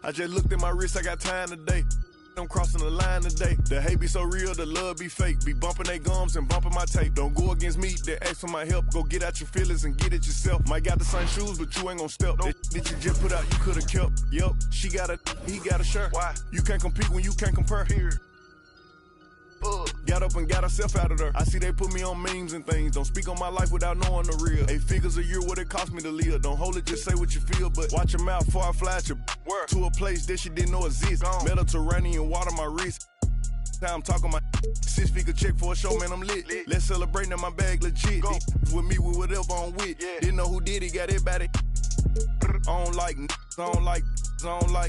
I just looked at my wrist, I got time today. I'm crossing the line today. The hate be so real, the love be fake. Be bumping they gums and bumping my tape. Don't go against me, they ask for my help. Go get out your feelings and get it yourself. Might got the same shoes, but you ain't gon' step. That you just put out, you could've kept. Yup, she got a, he got a shirt. Why? You can't compete when you can't compare. Period. Got up and got herself out of there. I see they put me on memes and things. Don't speak on my life without knowing the real. 8 figures a year, what it cost me to live. Don't hold it, just say what you feel. But watch your mouth before I fly at you. Where? To a place that she didn't know exists. Mediterranean water, my wrist. Time talking my 6-figure check for a show, man, I'm lit. Let's celebrate, now my bag legit. Go. With me, with whatever I'm with. Yeah. Didn't know who did it, got it about it. I don't like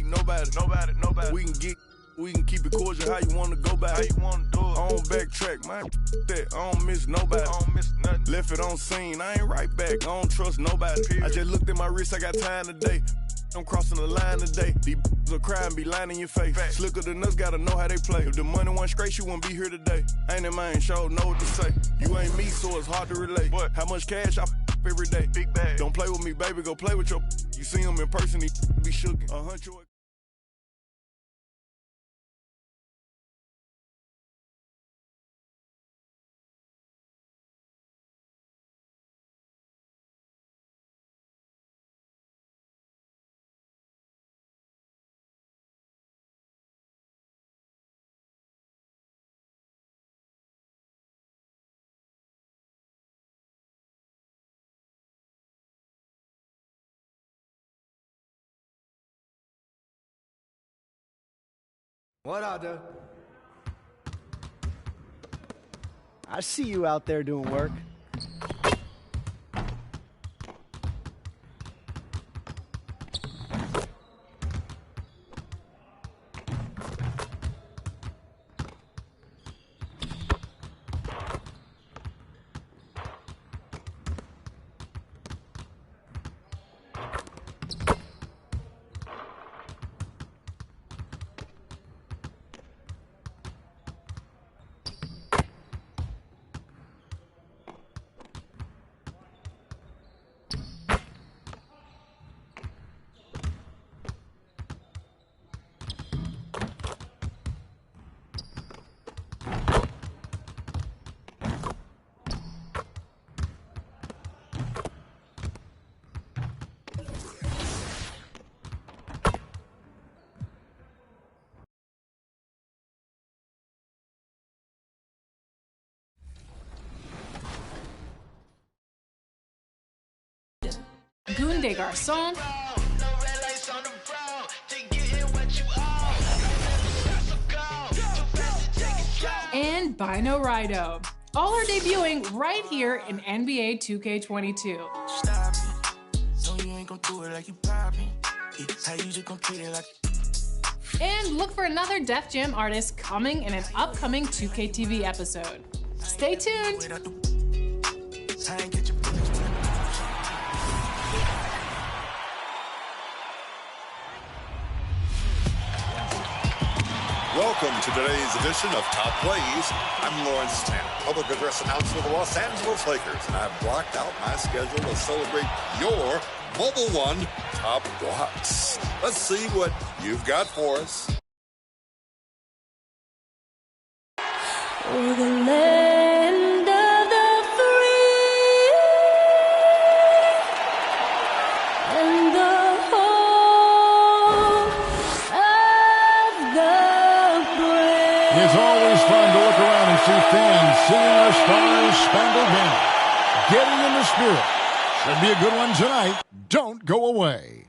nobody. We can keep it cordial, how you wanna go back. I don't backtrack, man. That I don't miss nobody. I don't miss nothing. Left it on scene, I ain't right back. I don't trust nobody. Period. I just looked at my wrist, I got time today. I'm crossing the line today. These will cry and be lying in your face. Fact. Slicker than us, gotta know how they play. If the money wasn't straight, you wouldn't be here today. Ain't in mine, sure know what to say. You ain't me, so it's hard to relate. But how much cash I every day? Big bag. Don't play with me, baby, go play with your. You see him in person, he be shookin'. 100. What I do? I see you out there doing work. Goon de Garçon, and Bino Rido. All are debuting right here in NBA 2K22. And look for another Def Jam artist coming in an upcoming 2K TV episode. Stay tuned! Welcome to today's edition of Top Plays. I'm Lawrence Tanner, public address announcer of the Los Angeles Lakers, and I've blocked out my schedule to celebrate your Mobile One Top Blocks. Let's see what you've got for us. Oh, the land of the free and the home of the brave. It's always fun to look around and see fans singing our Star-Spangled Banner. Getting in the spirit. Should be a good one tonight. Don't go away.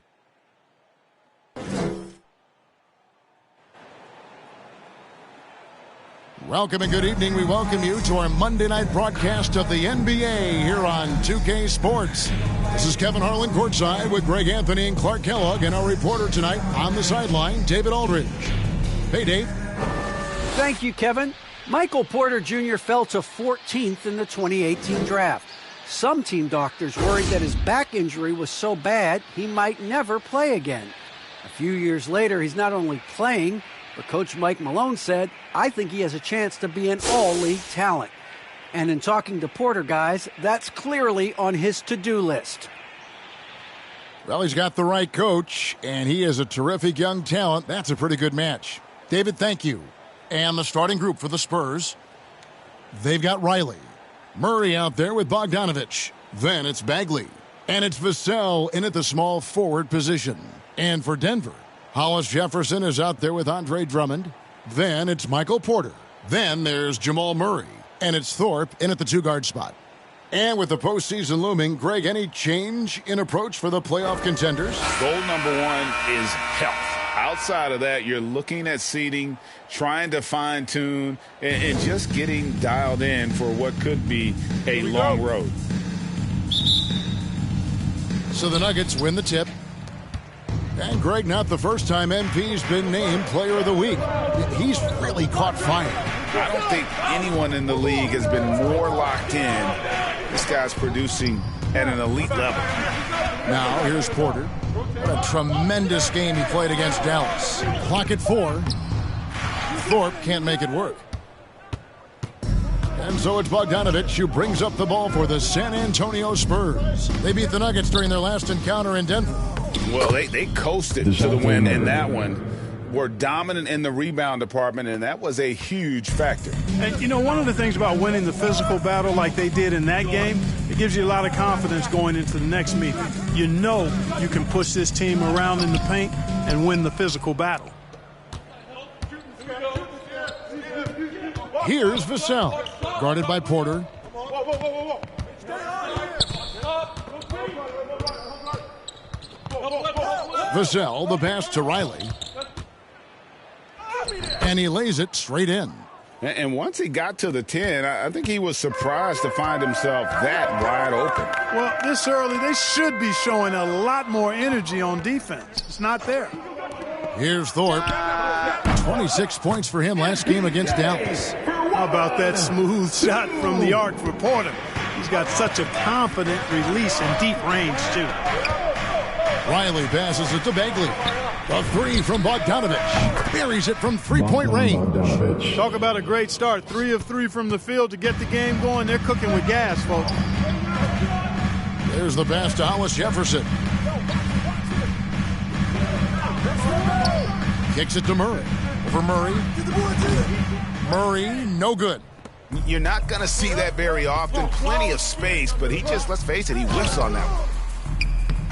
Welcome and good evening. We welcome you to our Monday night broadcast of the NBA here on 2K Sports. This is Kevin Harlan courtside with Greg Anthony and Clark Kellogg, and our reporter tonight on the sideline, David Aldridge. Hey, Dave. Thank you, Kevin. Michael Porter Jr. fell to 14th in the 2018 draft. Some team doctors worried that his back injury was so bad he might never play again. A few years later, he's not only playing, but Coach Mike Malone said, I think he has a chance to be an all-league talent. And in talking to Porter, guys, that's clearly on his to-do list. Well, he's got the right coach, and he is a terrific young talent. That's a pretty good match. David, thank you. And the starting group for the Spurs. They've got Riley. Murray out there with Bogdanovich. Then it's Bagley. And it's Vassell in at the small forward position. And for Denver, Hollis Jefferson is out there with Andre Drummond. Then it's Michael Porter. Then there's Jamal Murray. And it's Thorpe in at the two-guard spot. And with the postseason looming, Greg, any change in approach for the playoff contenders? Goal number one is health. Outside of that, you're looking at seeding, trying to fine-tune, and just getting dialed in for what could be a long road. So the Nuggets win the tip. And Greg, not the first time MP's been named Player of the Week. He's really caught fire. I don't think anyone in the league has been more locked in. This guy's producing at an elite level. Now, here's Porter. What a tremendous game he played against Dallas. Clock at 4. Thorpe can't make it work. And so it's Bogdanovich who brings up the ball for the San Antonio Spurs. They beat the Nuggets during their last encounter in Denver. Well, they coasted to the win in that one. Were dominant in the rebound department, and that was a huge factor. And, you know, one of the things about winning the physical battle like they did in that game, it gives you a lot of confidence going into the next meeting. You know you can push this team around in the paint and win the physical battle. Here's Vassell, guarded by Porter. Vassell, the pass to Riley. And he lays it straight in. And once he got to the 10, I think he was surprised to find himself that wide open. Well, this early, they should be showing a lot more energy on defense. It's not there. Here's Thorpe. 26 points for him last game against Dallas. How about that smooth shot from the arc for Porter? He's got such a confident release and deep range, too. Riley passes it to Bagley. A three from Bogdanovich. Buries it from three-point range. Talk about a great start. 3 of 3 from the field to get the game going. They're cooking with gas, folks. There's the pass to Hollis Jefferson. Kicks it to Murray. Over Murray. Murray, no good. You're not going to see that very often. Plenty of space, but he just, let's face it, he whiffs on that one.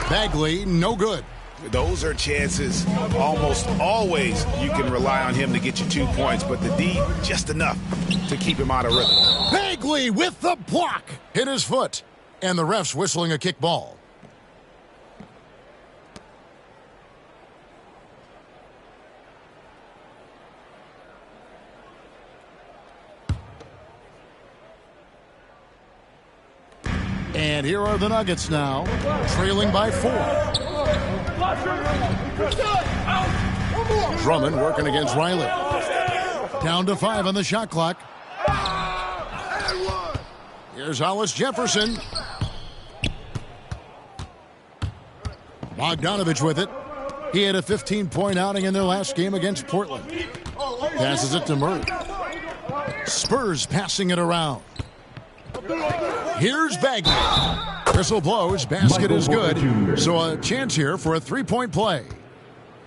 Bagley, no good. Those are chances. Almost always you can rely on him to get you 2 points, but the D, just enough to keep him out of rhythm. Bagley with the block. Hit his foot. And the ref's whistling a kick ball. And here are the Nuggets now, trailing by 4. Drummond working against Riley. Down to 5 on the shot clock. Here's Hollis Jefferson. Bogdanovich with it. He had a 15-point outing in their last game against Portland. Passes it to Murray. Spurs passing it around. Here's Bagley. Whistle blows. Basket is good. So a chance here for a three-point play.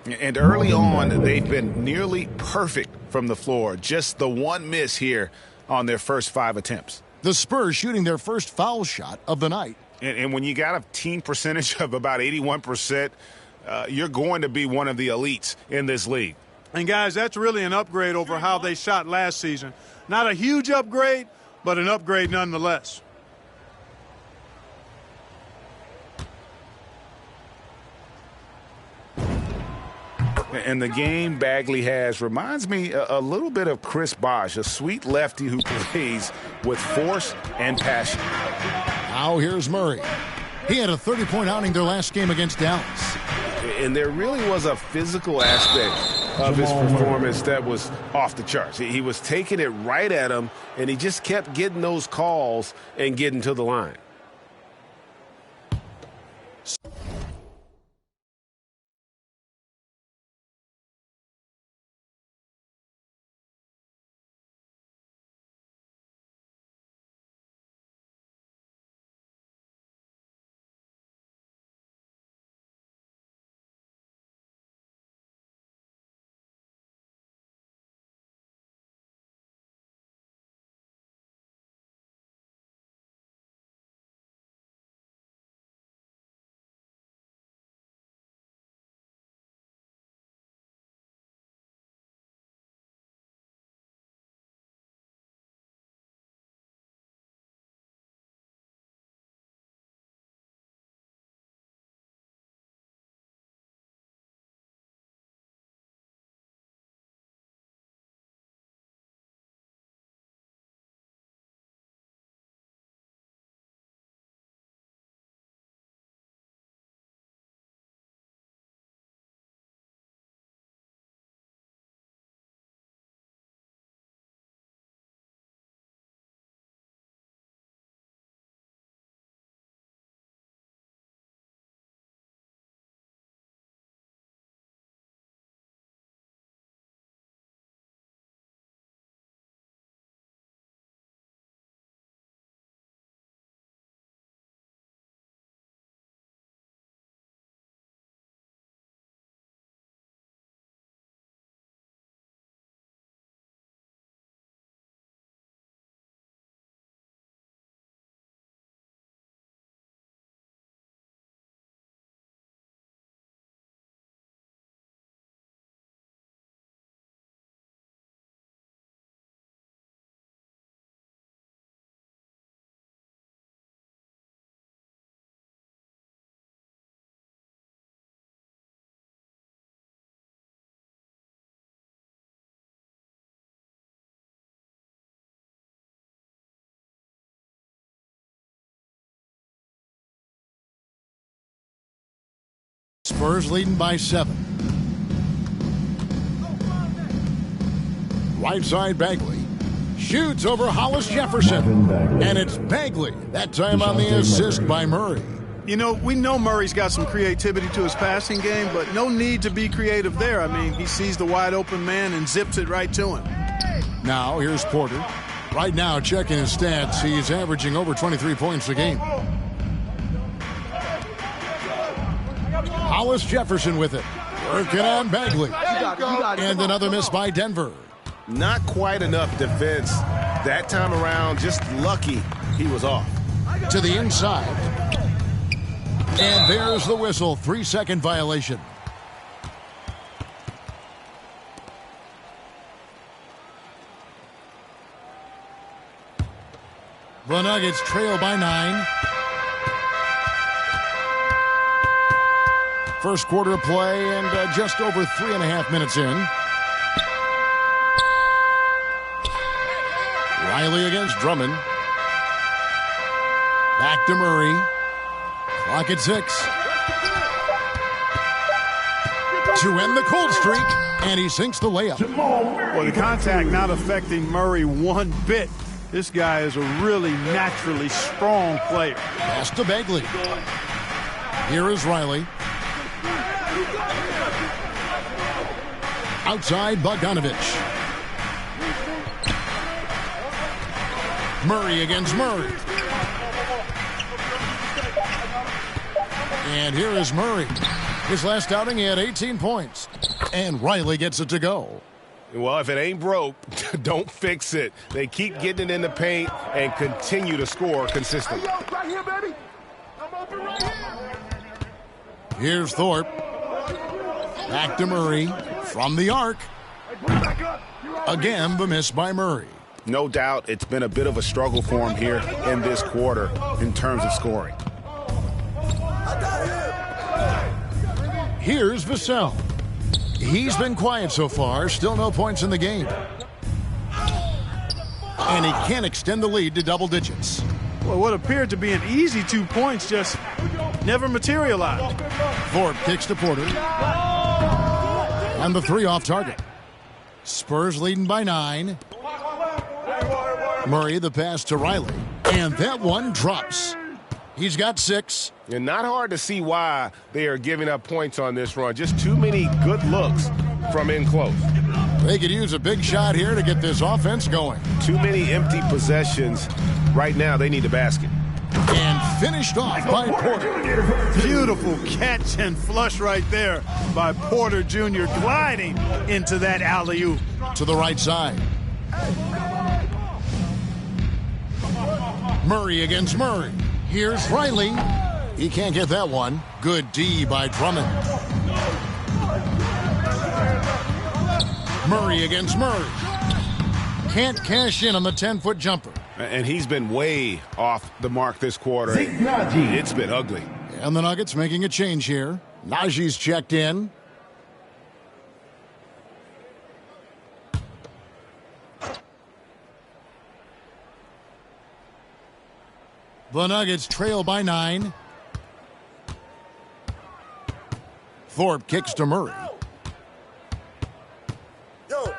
And early on, they've been nearly perfect from the floor. Just the one miss here on their first 5 attempts. The Spurs shooting their first foul shot of the night. And when you got a team percentage of about 81%, you're going to be one of the elites in this league. And, guys, that's really an upgrade over how they shot last season. Not a huge upgrade, but an upgrade nonetheless. And the game Bagley has reminds me a little bit of Chris Bosh, a sweet lefty who plays with force and passion. Now here's Murray. He had a 30-point outing their last game against Dallas. And there really was a physical aspect of his performance that was off the charts. He was taking it right at him, and he just kept getting those calls and getting to the line. Spurs leading by 7. Right side, Bagley. Shoots over Hollis Jefferson. And it's Bagley. That time on the assist by Murray. You know, we know Murray's got some creativity to his passing game, but no need to be creative there. I mean, he sees the wide open man and zips it right to him. Now, here's Porter. Right now, checking his stats, he's averaging over 23 points a game. Hollis Jefferson with it. Working on Bagley. And another miss by Denver. Not quite enough defense that time around. Just lucky he was off. To the inside. And there's the whistle. 3-second violation. The Nuggets trail by 9. First quarter of play and just over 3.5 minutes in. Riley against Drummond. Back to Murray. Clock at 6. To end the cold streak, and he sinks the layup. Well, the contact not affecting Murray one bit. This guy is a really naturally strong player. Pass to Bagley. Here is Riley. Outside, Bogdanovich. Murray against Murray. And here is Murray. His last outing, he had 18 points. And Riley gets it to go. Well, if it ain't broke, don't fix it. They keep getting it in the paint and continue to score consistently. Hey, yo, right here, baby. I'm open right here. Here's Thorpe. Back to Murray from the arc. Again, the miss by Murray. No doubt it's been a bit of a struggle for him here in this quarter in terms of scoring. Here's Vassell. He's been quiet so far. Still no points in the game. And he can't extend the lead to double digits. Well, what appeared to be an easy 2 points just never materialized. Thorpe kicks to Porter. And the 3 off target. Spurs leading by 9. Murray the pass to Riley. And that one drops. He's got 6. And not hard to see why they are giving up points on this run. Just too many good looks from in close. They could use a big shot here to get this offense going. Too many empty possessions. Right now, they need a basket. And finished off by Porter. Beautiful catch and flush right there by Porter Jr. gliding into that alley-oop. To the right side. Murray against Murray. Here's Riley. He can't get that one. Good D by Drummond. Murray against Murray. Can't cash in on the 10-foot jumper. And he's been way off the mark this quarter. It's been ugly. And the Nuggets making a change here. Najee's checked in. The Nuggets trail by 9. Thorpe kicks to Murray. Yo.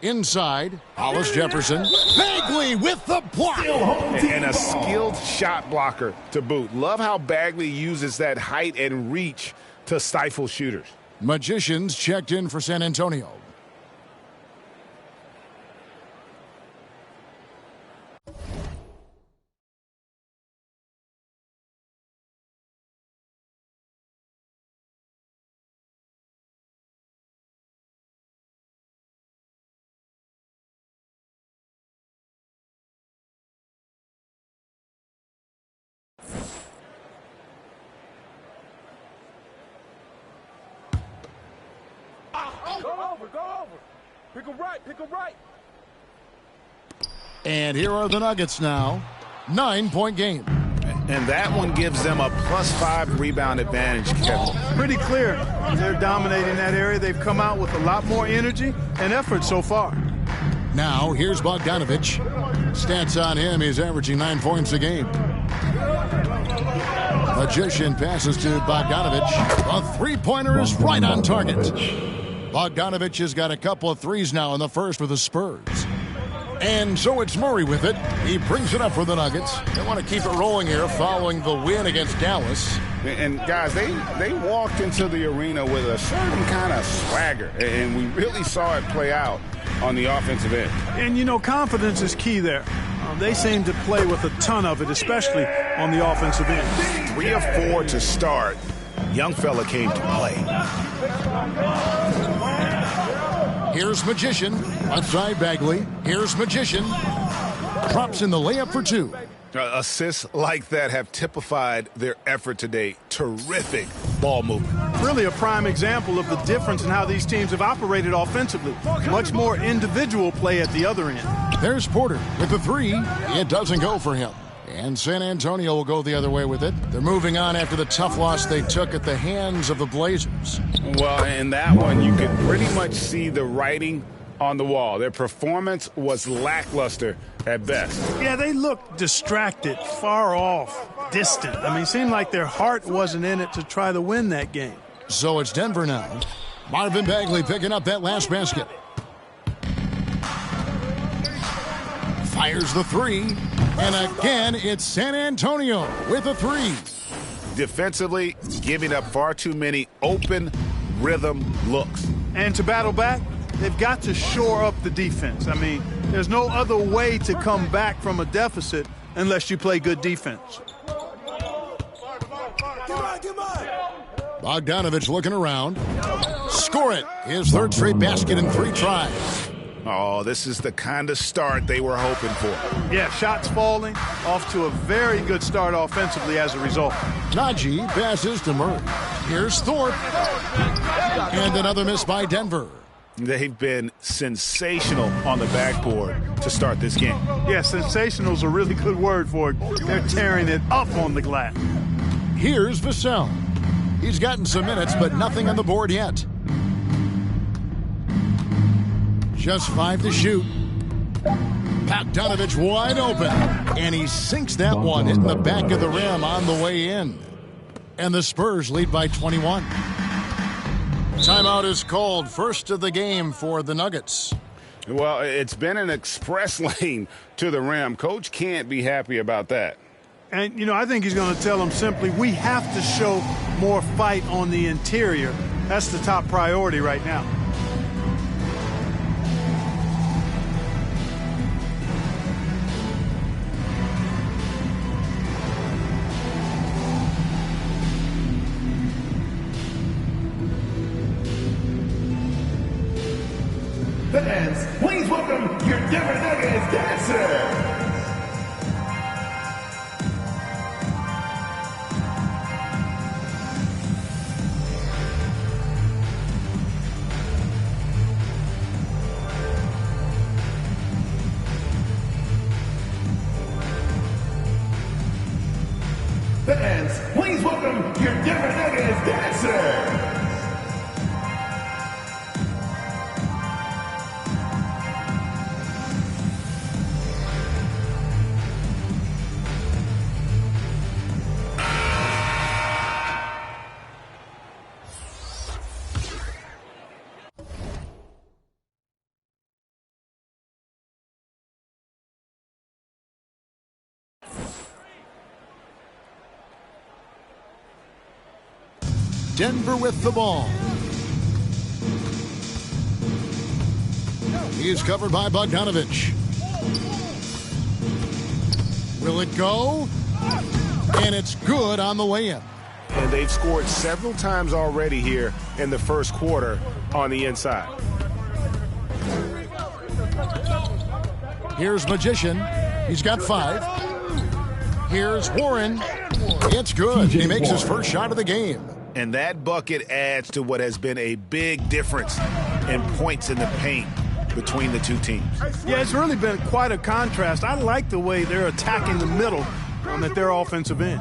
Inside, Hollis Jefferson. Bagley with the block. And a skilled shot blocker to boot. Love how Bagley uses that height and reach to stifle shooters. Magicians checked in for San Antonio. Go over. Pick him right. And here are the Nuggets now. 9-point game. And that one gives them a +5 rebound advantage, Kevin. Pretty clear. They're dominating that area. They've come out with a lot more energy and effort so far. Now, here's Bogdanovich. Stats on him, he's averaging 9 points a game. Magician passes to Bogdanovich. The three-pointer is right on target. Bogdanovich has got a couple of threes now in the first for the Spurs. And so it's Murray with it. He brings it up for the Nuggets. They want to keep it rolling here following the win against Dallas. And guys, they walked into the arena with a certain kind of swagger, and we really saw it play out on the offensive end. And, you know, confidence is key there. They seem to play with a ton of it, especially on the offensive end. 3 of 4 to start. Young fella came to play. Here's Magician. Outside Bagley. Here's Magician. Drops in the layup for 2. Assists like that have typified their effort today. Terrific ball movement. Really a prime example of the difference in how these teams have operated offensively. Much more individual play at the other end. There's Porter with the 3. It doesn't go for him. And San Antonio will go the other way with it. They're moving on after the tough loss they took at the hands of the Blazers. Well, in that one, you could pretty much see the writing on the wall. Their performance was lackluster at best. Yeah, they looked distracted, far off, distant. I mean, it seemed like their heart wasn't in it to try to win that game. So it's Denver now. Marvin Bagley picking up that last basket. Fires the 3. And again, it's San Antonio with a 3. Defensively, giving up far too many open rhythm looks. And to battle back, they've got to shore up the defense. I mean, there's no other way to come back from a deficit unless you play good defense. Bogdanovich looking around. Score it. His third straight basket in 3 tries. Oh, this is the kind of start they were hoping for. Yeah, shots falling, off to a very good start offensively as a result. Najee passes to Murray. Here's Thorpe. And another miss by Denver. They've been sensational on the backboard to start this game. Yeah, sensational is a really good word for it. They're tearing it up on the glass. Here's Vassell. He's gotten some minutes, but nothing on the board yet. Just 5 to shoot. Bogdanovich wide open. And he sinks that one, hitting the back of the rim on the way in. And the Spurs lead by 21. Timeout is called. First of the game for the Nuggets. Well, it's been an express lane to the rim. Coach can't be happy about that. And, you know, I think he's going to tell them simply, we have to show more fight on the interior. That's the top priority right now. Fans, please welcome your Denver Nuggets dancers. Fans, please welcome your Denver Nuggets dancers. Denver with the ball. He's covered by Bogdanovich. Will it go? And it's good on the way in. And they've scored several times already here in the first quarter on the inside. Here's Magician. He's got 5. Here's Warren. It's good. He makes his first shot of the game. And that bucket adds to what has been a big difference in points in the paint between the two teams. Yeah, it's really been quite a contrast. I like the way they're attacking the middle at their offensive end.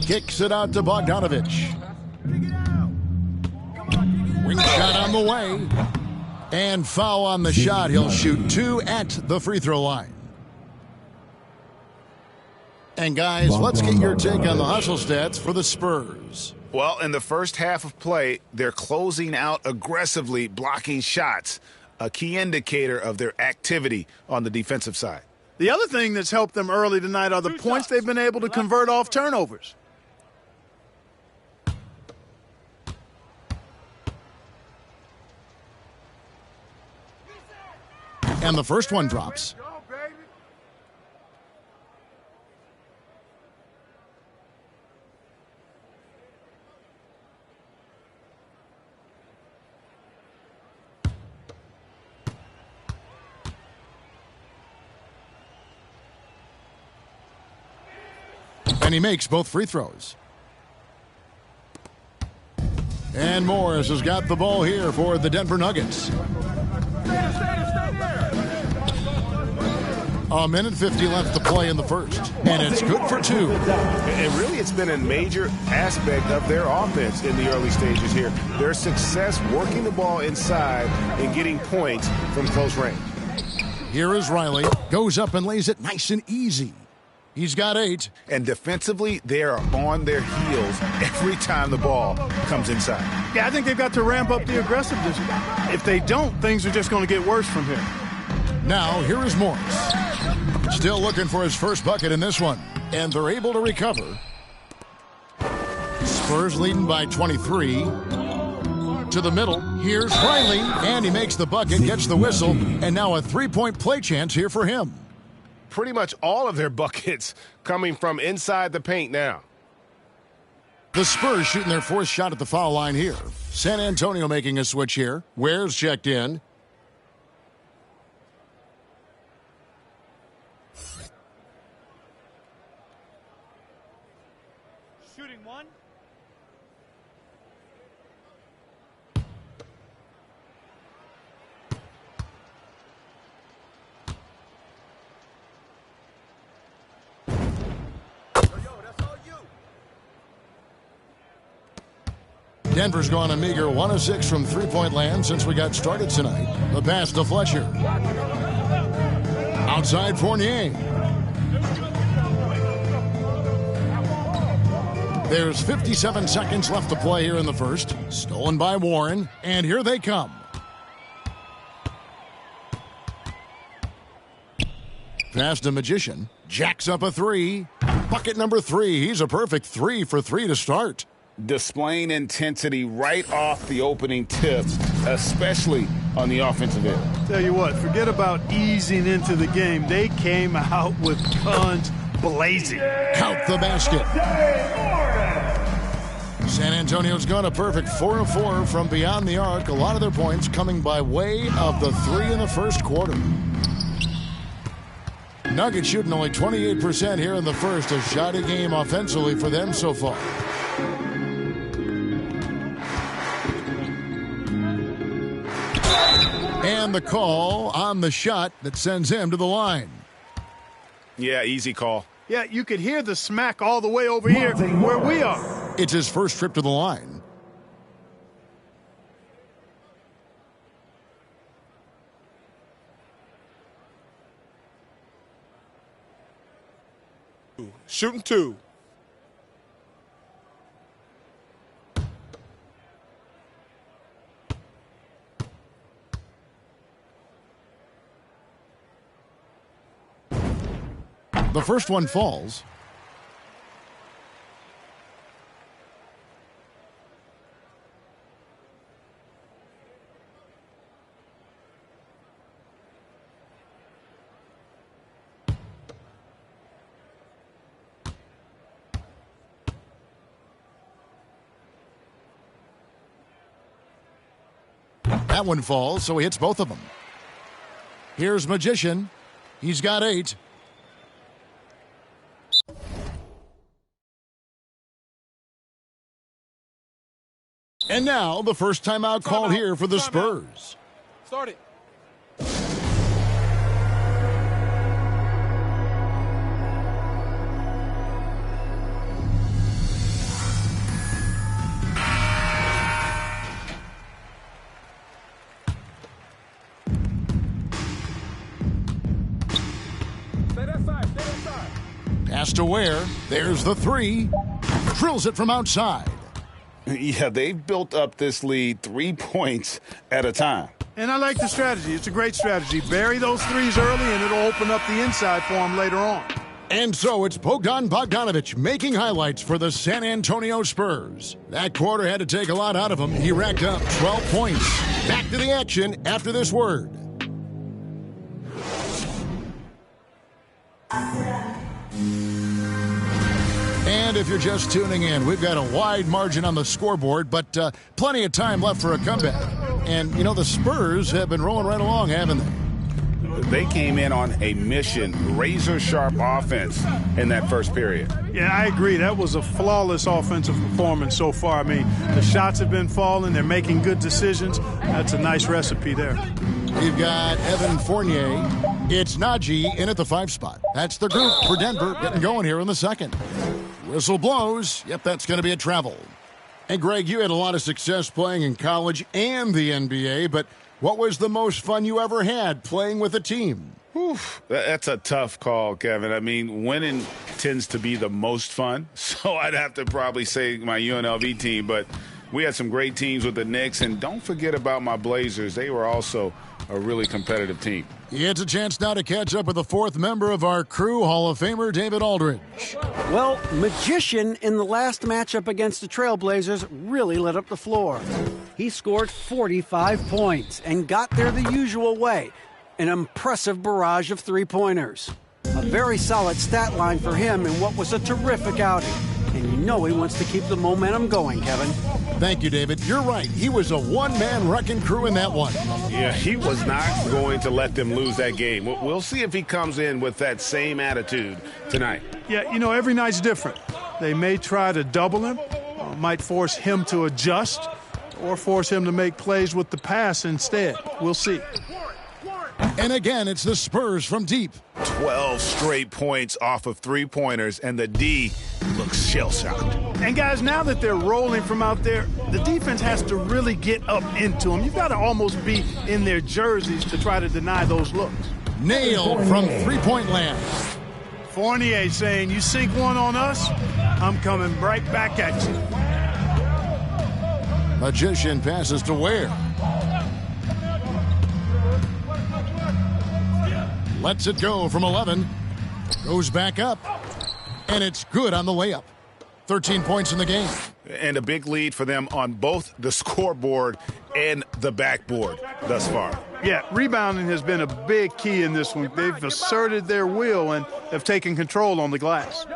Kicks it out to Bogdanovich. Wing shot on the way. And foul on the shot. He'll shoot 2 at the free throw line. And guys, let's get your take on the hustle stats for the Spurs. Well, in the first half of play, they're closing out aggressively, blocking shots, a key indicator of their activity on the defensive side. The other thing that's helped them early tonight are the points they've been able to convert off turnovers. And the first one drops. And he makes both free throws. And Morris has got the ball here for the Denver Nuggets. A minute 50 left to play in the first. And it's good for two. And really, it's been a major aspect of their offense in the early stages here. Their success working the ball inside and getting points from close range. Here is Riley. Goes up and lays it nice and easy. He's got 8. And defensively, they are on their heels every time the ball comes inside. Yeah, I think they've got to ramp up the aggressiveness. If they don't, things are just going to get worse from here. Now, here is Morris. Still looking for his first bucket in this one. And they're able to recover. Spurs leading by 23. To the middle. Here's Riley. And he makes the bucket, gets the whistle. And now a three-point play chance here for him. Pretty much all of their buckets coming from inside the paint now. The Spurs shooting their fourth shot at the foul line here. San Antonio making a switch here. Ware's checked in. Shooting one. Denver's gone a meager 1 of 6 from three-point land since we got started tonight. The pass to Fletcher. Outside Fournier. There's 57 seconds left to play here in the first. Stolen by Warren, and here they come. Pass to Magician. Jacks up a 3. Bucket number 3. He's a perfect 3 for 3 to start. Displaying intensity right off the opening tip, especially on the offensive end. Tell you what, forget about easing into the game. They came out with guns blazing. Count the basket. San Antonio's gone a perfect 4 of 4 from beyond the arc. A lot of their points coming by way of the 3 in the first quarter. Nuggets shooting only 28% here in the first. A shoddy game offensively for them so far. And the call on the shot that sends him to the line. Yeah, easy call. Yeah, you could hear the smack all the way over here where we are. It's his first trip to the line. Shooting 2. The first one falls. That one falls, so he hits both of them. Here's Magician. He's got 8. And now the first timeout called here for the Spurs. Start it. Pass to Ware. There's the three. Drills it from outside. Yeah, they've built up this lead 3 points at a time. And I like the strategy. It's a great strategy. Bury those threes early, and it'll open up the inside for them later on. And so it's Bogdan Bogdanović making highlights for the San Antonio Spurs. That quarter had to take a lot out of him. He racked up 12 points. Back to the action after this word. And if you're just tuning in, we've got a wide margin on the scoreboard, but plenty of time left for a comeback. And, you know, the Spurs have been rolling right along, haven't they? They came in on a mission, razor-sharp offense in that first period. Yeah, I agree. That was a flawless offensive performance so far. I mean, the shots have been falling. They're making good decisions. That's a nice recipe there. We've got Evan Fournier. It's Najee in at the 5 spot. That's the group for Denver getting going here in the second. Whistle blows. Yep, that's going to be a travel. And, Greg, you had a lot of success playing in college and the NBA, but what was the most fun you ever had playing with a team? Whew, that's a tough call, Kevin. I mean, winning tends to be the most fun, so I'd have to probably say my UNLV team, but we had some great teams with the Knicks, and don't forget about my Blazers. They were also a really competitive team. It's a chance now to catch up with the fourth member of our crew, Hall of Famer David Aldridge. Well, Magician in the last matchup against the Trailblazers really lit up the floor. He scored 45 points and got there the usual way, an impressive barrage of three-pointers. A very solid stat line for him in what was a terrific outing. And you know he wants to keep the momentum going, Kevin. Thank you, David. You're right. He was a one-man wrecking crew in that one. Yeah, he was not going to let them lose that game. We'll see if he comes in with that same attitude tonight. Yeah, you know, every night's different. They may try to double him, might force him to adjust, or force him to make plays with the pass instead. We'll see. And again, it's the Spurs from deep. 12 straight points off of three-pointers, and the D looks shell-shocked. And, guys, now that they're rolling from out there, the defense has to really get up into them. You've got to almost be in their jerseys to try to deny those looks. Nailed from three-point land. Fournier saying, you sink one on us, I'm coming right back at you. Magician passes to Ware. Lets it go from 11. Goes back up. And it's good on the layup. 13 points in the game. And a big lead for them on both the scoreboard and the backboard thus far. Yeah, rebounding has been a big key in this one. They've asserted their will and have taken control on the glass.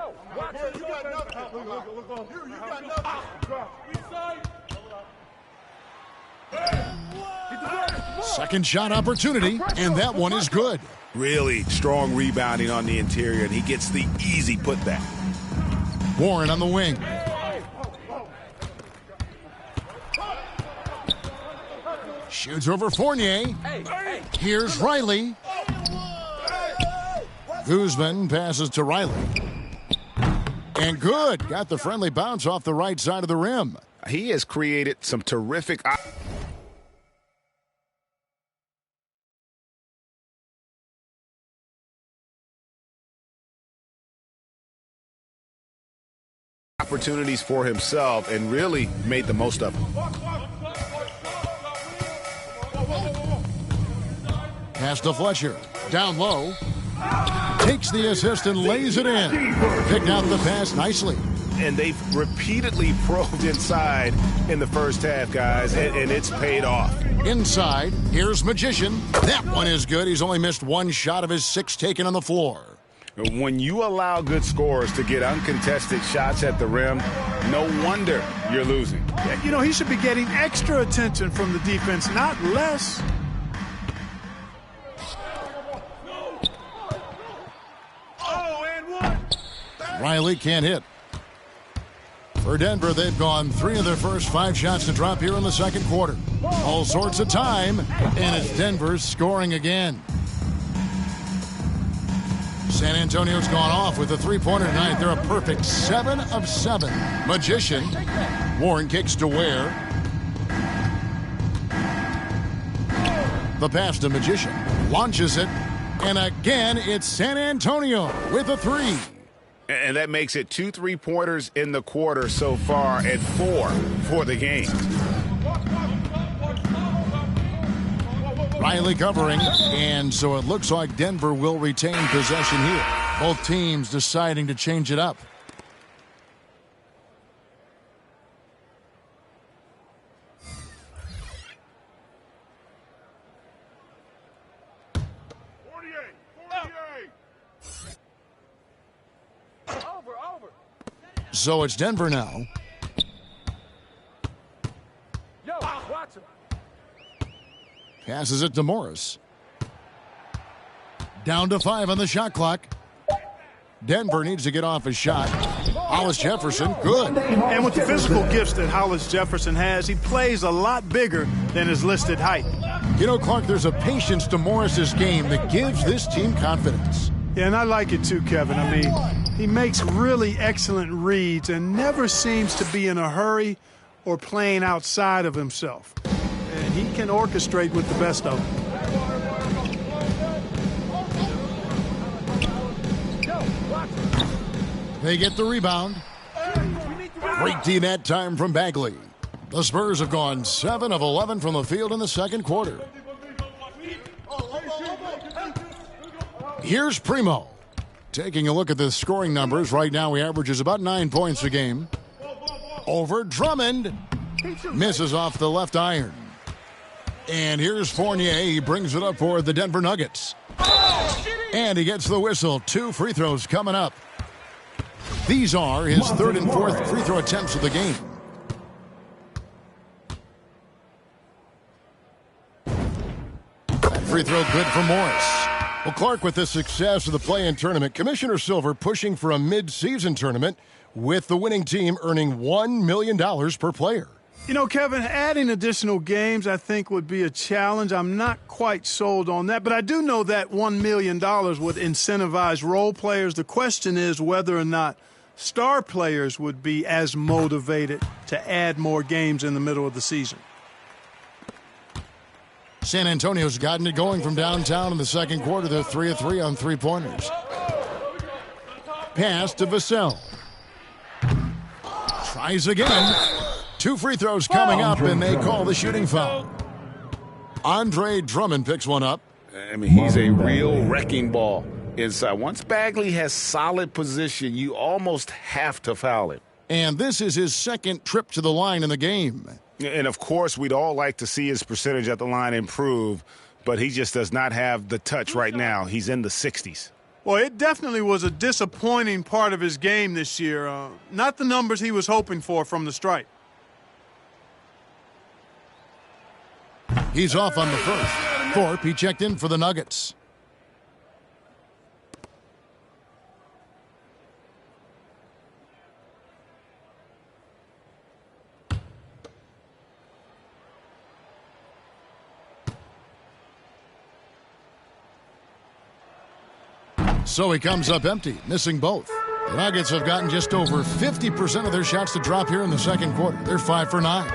Second shot opportunity, and that one is good. Really strong rebounding on the interior, and he gets the easy putback. Warren on the wing. Shoots over Fournier. Here's Riley. Guzman passes to Riley. And good. Got the friendly bounce off the right side of the rim. He has created some terrific opportunities for himself and really made the most of them. Pass to Fletcher. Down low. Takes the assist and lays it in. Picked out the pass nicely. And they've repeatedly probed inside in the first half, guys, and it's paid off. Inside, here's Magician. That one is good. He's only missed one shot of his 6 taken on the floor. When you allow good scorers to get uncontested shots at the rim, no wonder you're losing. Yeah, you know, he should be getting extra attention from the defense, not less. Riley can't hit. For Denver, they've gone 3 of their first 5 shots to drop here in the second quarter. All sorts of time, and it's Denver scoring again. San Antonio's gone off with a 3-pointer tonight. They're a perfect 7 of 7. Magician. Warren kicks to Ware. The pass to Magician. Launches it. And again, it's San Antonio with a 3. And that makes it 2 3-pointers in the quarter so far and 4 for the game. Riley covering, and so it looks like Denver will retain possession here. Both teams deciding to change it up. So it's Denver now. Passes it to Morris. Down to 5 on the shot clock. Denver needs to get off a shot. Hollis Jefferson, good. And with the physical gifts that Hollis Jefferson has, he plays a lot bigger than his listed height. You know, Clark, there's a patience to Morris's game that gives this team confidence. Yeah, and I like it too, Kevin. I mean, he makes really excellent reads and never seems to be in a hurry or playing outside of himself. And he can orchestrate with the best of them. They get the rebound. Great D that time from Bagley. The Spurs have gone 7 of 11 from the field in the second quarter. Here's Primo. Taking a look at the scoring numbers. Right now he averages about 9 points a game. Over Drummond. Misses off the left iron. And here's Fournier. He brings it up for the Denver Nuggets. And he gets the whistle. 2 free throws coming up. These are his 3rd and 4th free throw attempts of the game. That free throw good for Morris. Well, Clark, with the success of the play-in tournament, Commissioner Silver pushing for a mid-season tournament with the winning team earning $1 million per player. You know, Kevin, adding additional games I think would be a challenge. I'm not quite sold on that, but I do know that $1 million would incentivize role players. The question is whether or not star players would be as motivated to add more games in the middle of the season. San Antonio's gotten it going from downtown in the second quarter. They're 3 of 3 on 3-pointers. Pass to Vassell. Tries again. 2 free throws coming up, and they call the shooting foul. Andre Drummond picks one up. I mean, he's a real wrecking ball inside. Once Bagley has solid position, you almost have to foul him. And this is his second trip to the line in the game. And, of course, we'd all like to see his percentage at the line improve, but he just does not have the touch right now. He's in the 60s. Well, it definitely was a disappointing part of his game this year. Not the numbers he was hoping for from the stripe. He's off on the first. Thorpe, he checked in for the Nuggets. So he comes up empty, missing both. The Nuggets have gotten just over 50% of their shots to drop here in the second quarter. They're 5 for 9.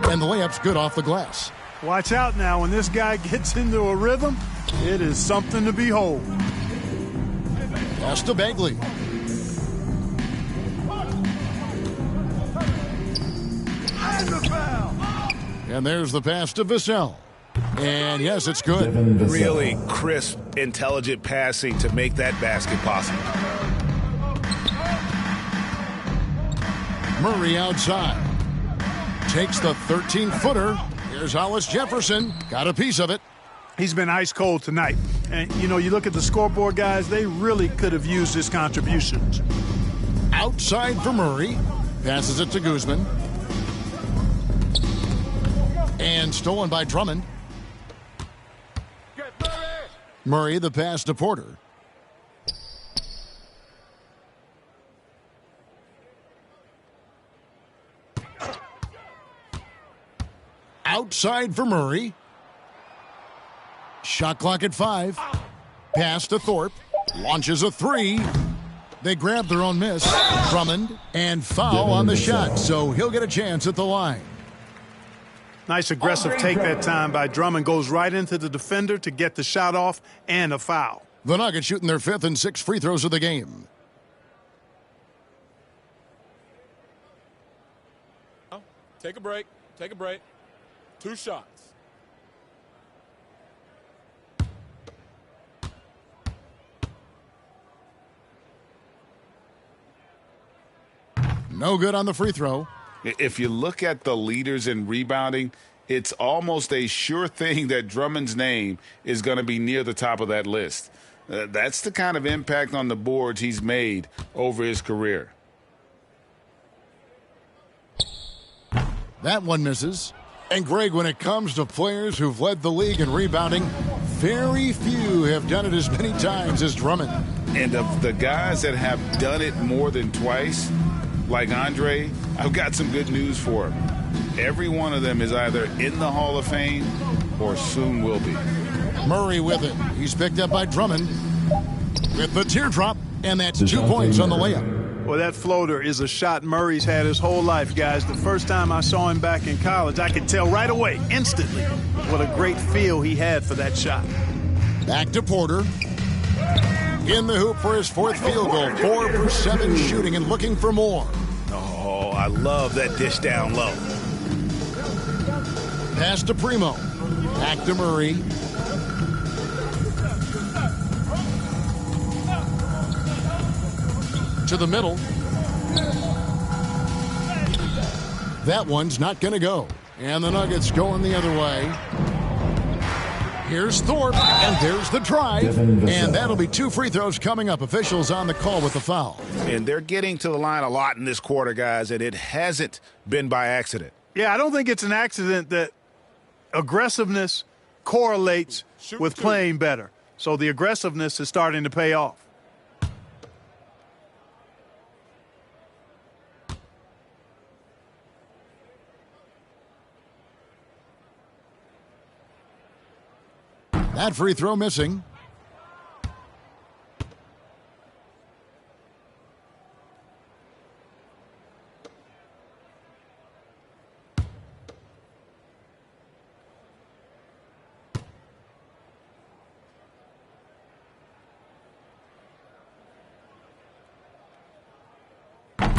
And the layup's good off the glass. Watch out now. When this guy gets into a rhythm, it is something to behold. Pass to Bagley. And there's the pass to Vassell. And yes, it's good. Really crisp, intelligent passing to make that basket possible. Murray outside. Takes the 13-footer. Here's Hollis Jefferson. Got a piece of it. He's been ice cold tonight. And, you know, you look at the scoreboard, guys, they really could have used his contributions. Outside for Murray. Passes it to Guzman. And stolen by Drummond. Murray, the pass to Porter. Outside for Murray. Shot clock at 5. Pass to Thorpe. Launches a 3. They grab their own miss. Drummond and foul on the shot, so he'll get a chance at the line. Nice aggressive take that time by Drummond. Goes right into the defender to get the shot off and a foul. The Nuggets shooting their 5th and 6th free throws of the game. Take a break. Take a break. 2 shots. No good on the free throw. If you look at the leaders in rebounding, it's almost a sure thing that Drummond's name is going to be near the top of that list. That's the kind of impact on the boards he's made over his career. That one misses. And Greg, when it comes to players who've led the league in rebounding, very few have done it as many times as Drummond. And of the guys that have done it more than twice, like Andre, I've got some good news for him. Every one of them is either in the Hall of Fame or soon will be. Murray with it. He's picked up by Drummond with the teardrop, and that's 2 points on the layup. Well, that floater is a shot Murray's had his whole life, guys. The first time I saw him back in college, I could tell right away, instantly, what a great feel he had for that shot. Back to Porter. In the hoop for his 4th field goal. 4 for 7 shooting and looking for more. Oh, I love that dish down low. Pass to Primo. Back to Murray. To the middle. That one's not going to go. And the Nuggets going the other way. Here's Thorpe, and there's the drive. And that'll be 2 free throws coming up. Officials on the call with the foul. And they're getting to the line a lot in this quarter, guys, and it hasn't been by accident. Yeah, I don't think it's an accident that aggressiveness correlates with playing better. So the aggressiveness is starting to pay off. That free throw missing.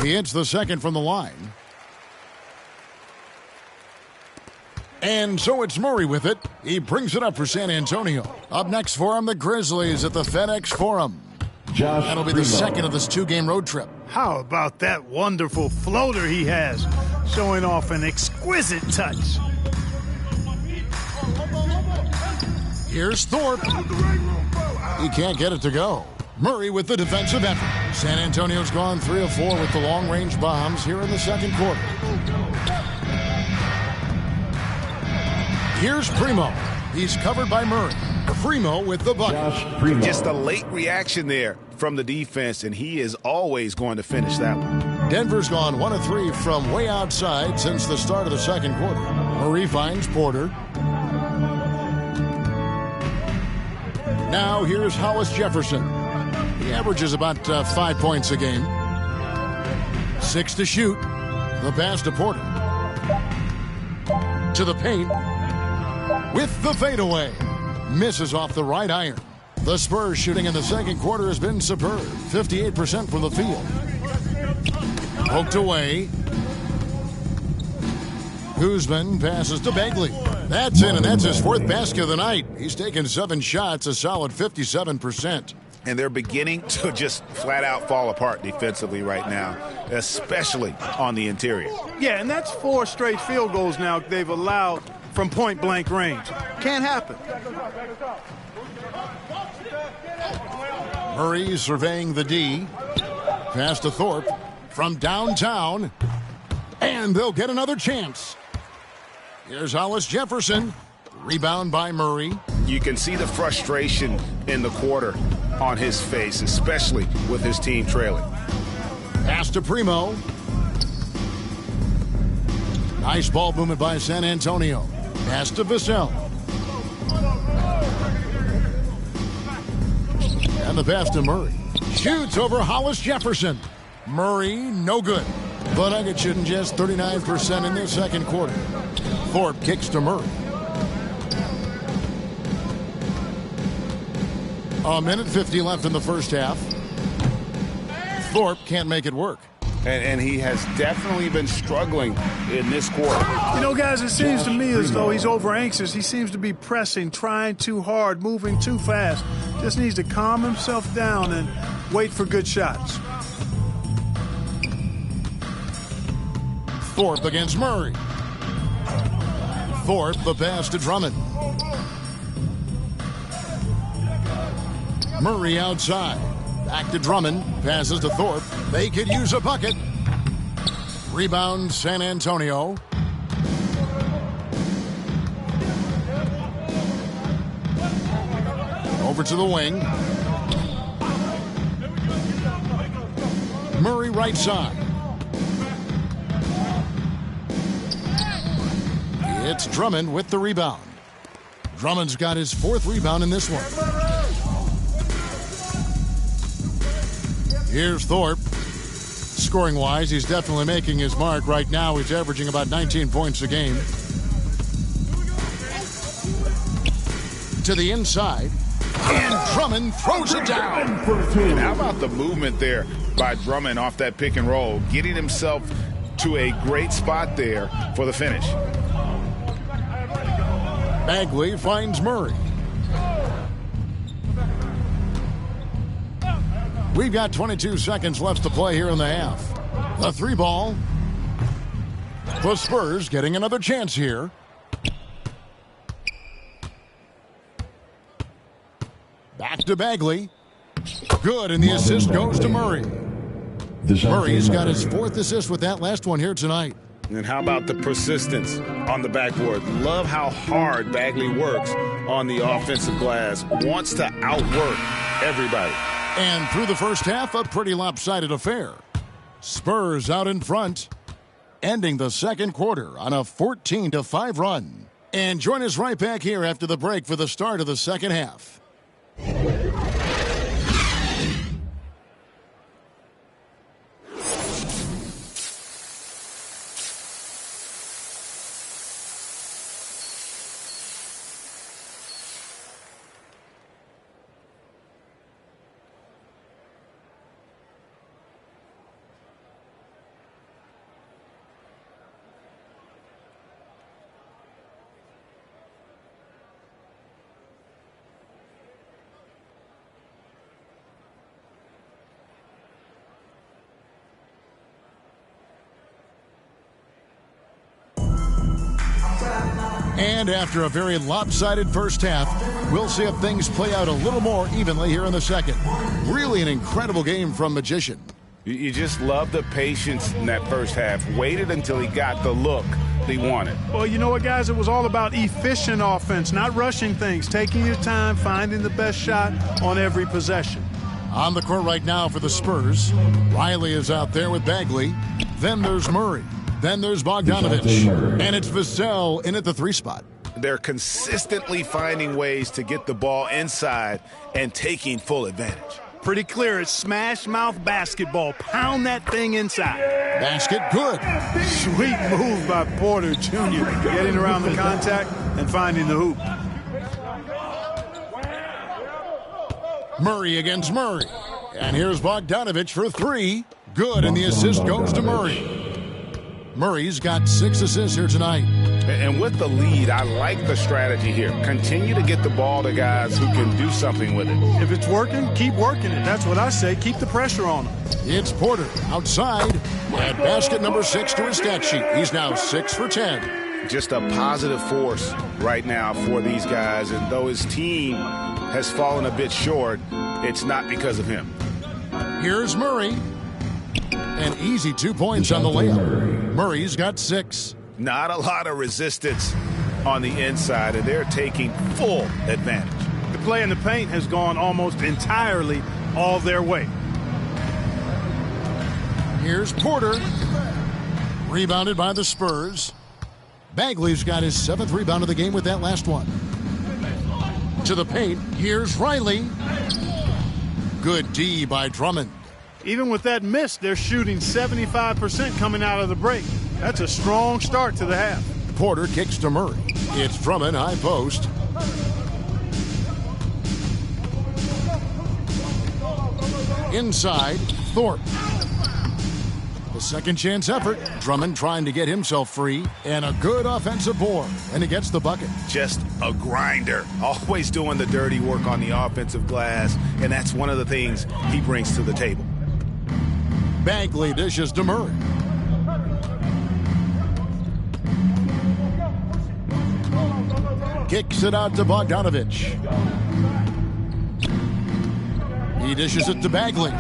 He hits the second from the line. And so it's Murray with it. He brings it up for San Antonio. Up next for him, the Grizzlies at the FedEx Forum. That'll be the second of this 2-game road trip. How about that wonderful floater he has, showing off an exquisite touch. Here's Thorpe. He can't get it to go. Murray with the defensive effort. San Antonio's gone 3 of 4 with the long-range bombs here in the second quarter. Here's Primo. He's covered by Murray. Primo with the bucket. Just a late reaction there from the defense, and he is always going to finish that one. Denver's gone 1 of 3 from way outside since the start of the second quarter. Murray finds Porter. Now here's Hollis Jefferson. He averages about 5 points a game. 6 to shoot. The pass to Porter. To the paint. With the fadeaway. Misses off the right iron. The Spurs shooting in the second quarter has been superb. 58% from the field. Poked away. Guzman passes to Bagley. That's in, and that's his 4th basket of the night. He's taken 7 shots, a solid 57%. And they're beginning to just flat out fall apart defensively right now, especially on the interior. Yeah, and that's 4 straight field goals now they've allowed from point-blank range. Can't happen. Murray surveying the D. Pass to Thorpe from downtown. And they'll get another chance. Here's Hollis Jefferson. Rebound by Murray. You can see the frustration in the quarter on his face, especially with his team trailing. Pass to Primo. Nice ball movement by San Antonio. Pass to Vassell. And the pass to Murray. Shoots over Hollis Jefferson. Murray, no good. The Nuggets shooting just 39% in the second quarter. Thorpe kicks to Murray. A minute 50 left in the first half. Thorpe can't make it work. And he has definitely been struggling in this quarter. You know, guys, it seems to me as though he's over anxious. He seems to be pressing, trying too hard, moving too fast. Just needs to calm himself down and wait for good shots. Thorpe against Murray. Thorpe, the pass to Drummond. Murray outside. Back to Drummond. Passes to Thorpe. They could use a bucket. Rebound, San Antonio. Over to the wing. Murray right side. It's Drummond with the rebound. Drummond's got his 4th rebound in this one. Here's Thorpe. Scoring-wise, he's definitely making his mark. Right now, he's averaging about 19 points a game. To the inside. And Drummond throws it down. And how about the movement there by Drummond off that pick and roll, getting himself to a great spot there for the finish. Bagley finds Murray. We've got 22 seconds left to play here in the half. The 3 ball. The Spurs getting another chance here. Back to Bagley. Good, and the assist goes to Murray. Murray's got his 4th assist with that last one here tonight. And how about the persistence on the backboard? Love how hard Bagley works on the offensive glass. Wants to outwork everybody. And through the first half, a pretty lopsided affair. Spurs out in front, ending the second quarter on a 14-5 run. And join us right back here after the break for the start of the second half. And after a very lopsided first half, we'll see if things play out a little more evenly here in the second. Really an incredible game from Magician. You just love the patience in that first half. Waited until he got the look he wanted. Well, you know what, guys? It was all about efficient offense, not rushing things, taking your time, finding the best shot on every possession. On the court right now for the Spurs, Riley is out there with Bagley. Then there's Murray. Then there's Bogdanovich. And it's Vassell in at the 3 spot. They're consistently finding ways to get the ball inside and taking full advantage. Pretty clear. It's smash mouth basketball. Pound that thing inside. Basket good. Sweet move by Porter Jr. Getting around the contact and finding the hoop. Murray against Murray. And here's Bogdanovich for 3. Good, and the assist goes to Murray. Murray's got 6 assists here tonight. And with the lead, I like the strategy here. Continue to get the ball to guys who can do something with it. If it's working, keep working it. That's what I say. Keep the pressure on him. It's Porter outside. And basket number 6 to his stat sheet. He's now 6 for 10. Just a positive force right now for these guys. And though his team has fallen a bit short, it's not because of him. Here's Murray. An easy 2 points on the layup. Murray's got 6. Not a lot of resistance on the inside, and they're taking full advantage. The play in the paint has gone almost entirely all their way. Here's Porter. Rebounded by the Spurs. Bagley's got his 7th rebound of the game with that last one. To the paint, here's Riley. Good D by Drummond. Even with that miss, they're shooting 75% coming out of the break. That's a strong start to the half. Porter kicks to Murray. It's Drummond, high post. Inside, Thorpe. The second chance effort. Drummond trying to get himself free. And a good offensive board. And he gets the bucket. Just a grinder. Always doing the dirty work on the offensive glass. And that's one of the things he brings to the table. Bagley dishes to Murray. Kicks it out to Bogdanovich. He dishes it to Bagley.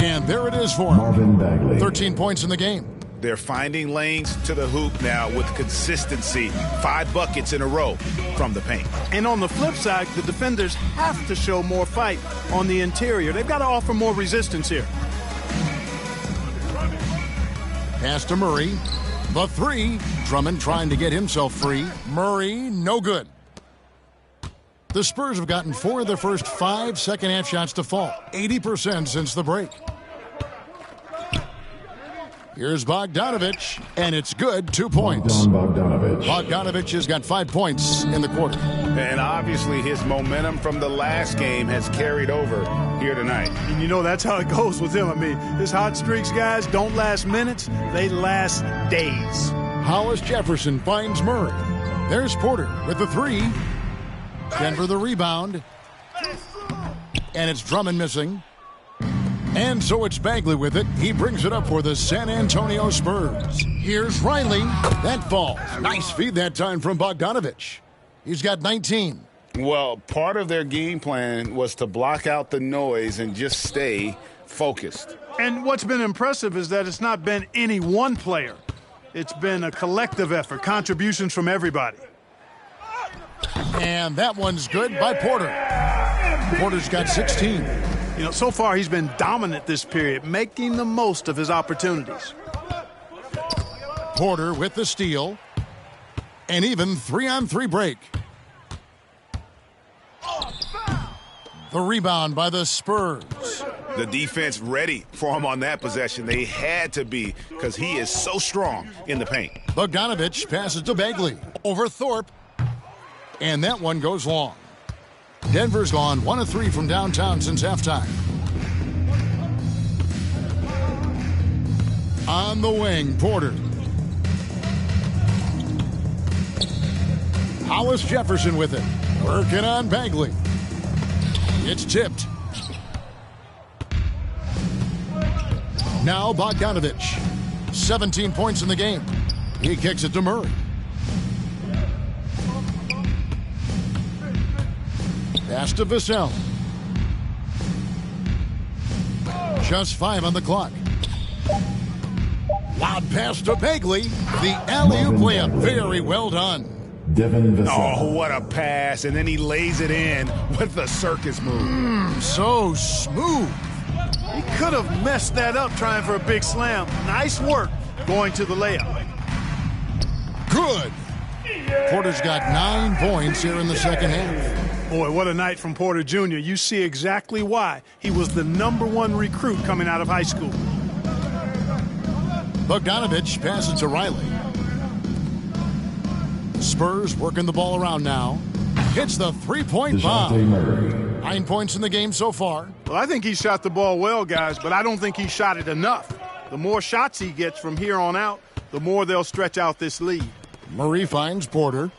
And there it is for him. 13 points in the game. They're finding lanes to the hoop now with consistency. 5 buckets in a row from the paint. And on the flip side, the defenders have to show more fight on the interior. They've got to offer more resistance here. Pass to Murray. The 3. Drummond trying to get himself free. Murray, no good. The Spurs have gotten 4 of their first 5 second-half shots to fall. 80% since the break. Here's Bogdanovich, and it's good. 2 points. Bogdanovich has got 5 points in the quarter. And obviously his momentum from the last game has carried over here tonight. And you know that's how it goes with him. I mean, his hot streaks, guys, don't last minutes. They last days. Hollis Jefferson finds Murray. There's Porter with the 3. Denver the rebound. And it's Drummond missing. And so it's Bagley with it. He brings it up for the San Antonio Spurs. Here's Riley. That falls. Nice feed that time from Bogdanovich. He's got 19. Well, part of their game plan was to block out the noise and just stay focused. And what's been impressive is that it's not been any one player. It's been a collective effort, contributions from everybody. And that one's good by Porter. Porter's got 16. You know, so far he's been dominant this period, making the most of his opportunities. Porter with the steal. And even 3-on-3 break. The rebound by the Spurs. The defense ready for him on that possession. They had to be because he is so strong in the paint. Bogdanovich passes to Bagley. Over Thorpe. And that one goes long. Denver's gone 1 of 3 from downtown since halftime. On the wing, Porter. Hollis Jefferson with it. Working on Bagley. It's tipped. Now Bogdanovich. 17 points in the game. He kicks it to Murray. Pass to Vassell. Just 5 on the clock. Loud pass to Bagley. The alley-oop layup. Very well done. Oh, what a pass. And then he lays it in with the circus move. So smooth. He could have messed that up trying for a big slam. Nice work going to the layup. Good. Porter's got 9 points here in the second half. Boy, what a night from Porter Jr. You see exactly why. He was the #1 recruit coming out of high school. Bogdanovich passes to Riley. Spurs working the ball around now. Hits the 3-point bomb. 9 points in the game so far. Well, I think he shot the ball well, guys, but I don't think he shot it enough. The more shots he gets from here on out, the more they'll stretch out this lead. Murray finds Porter.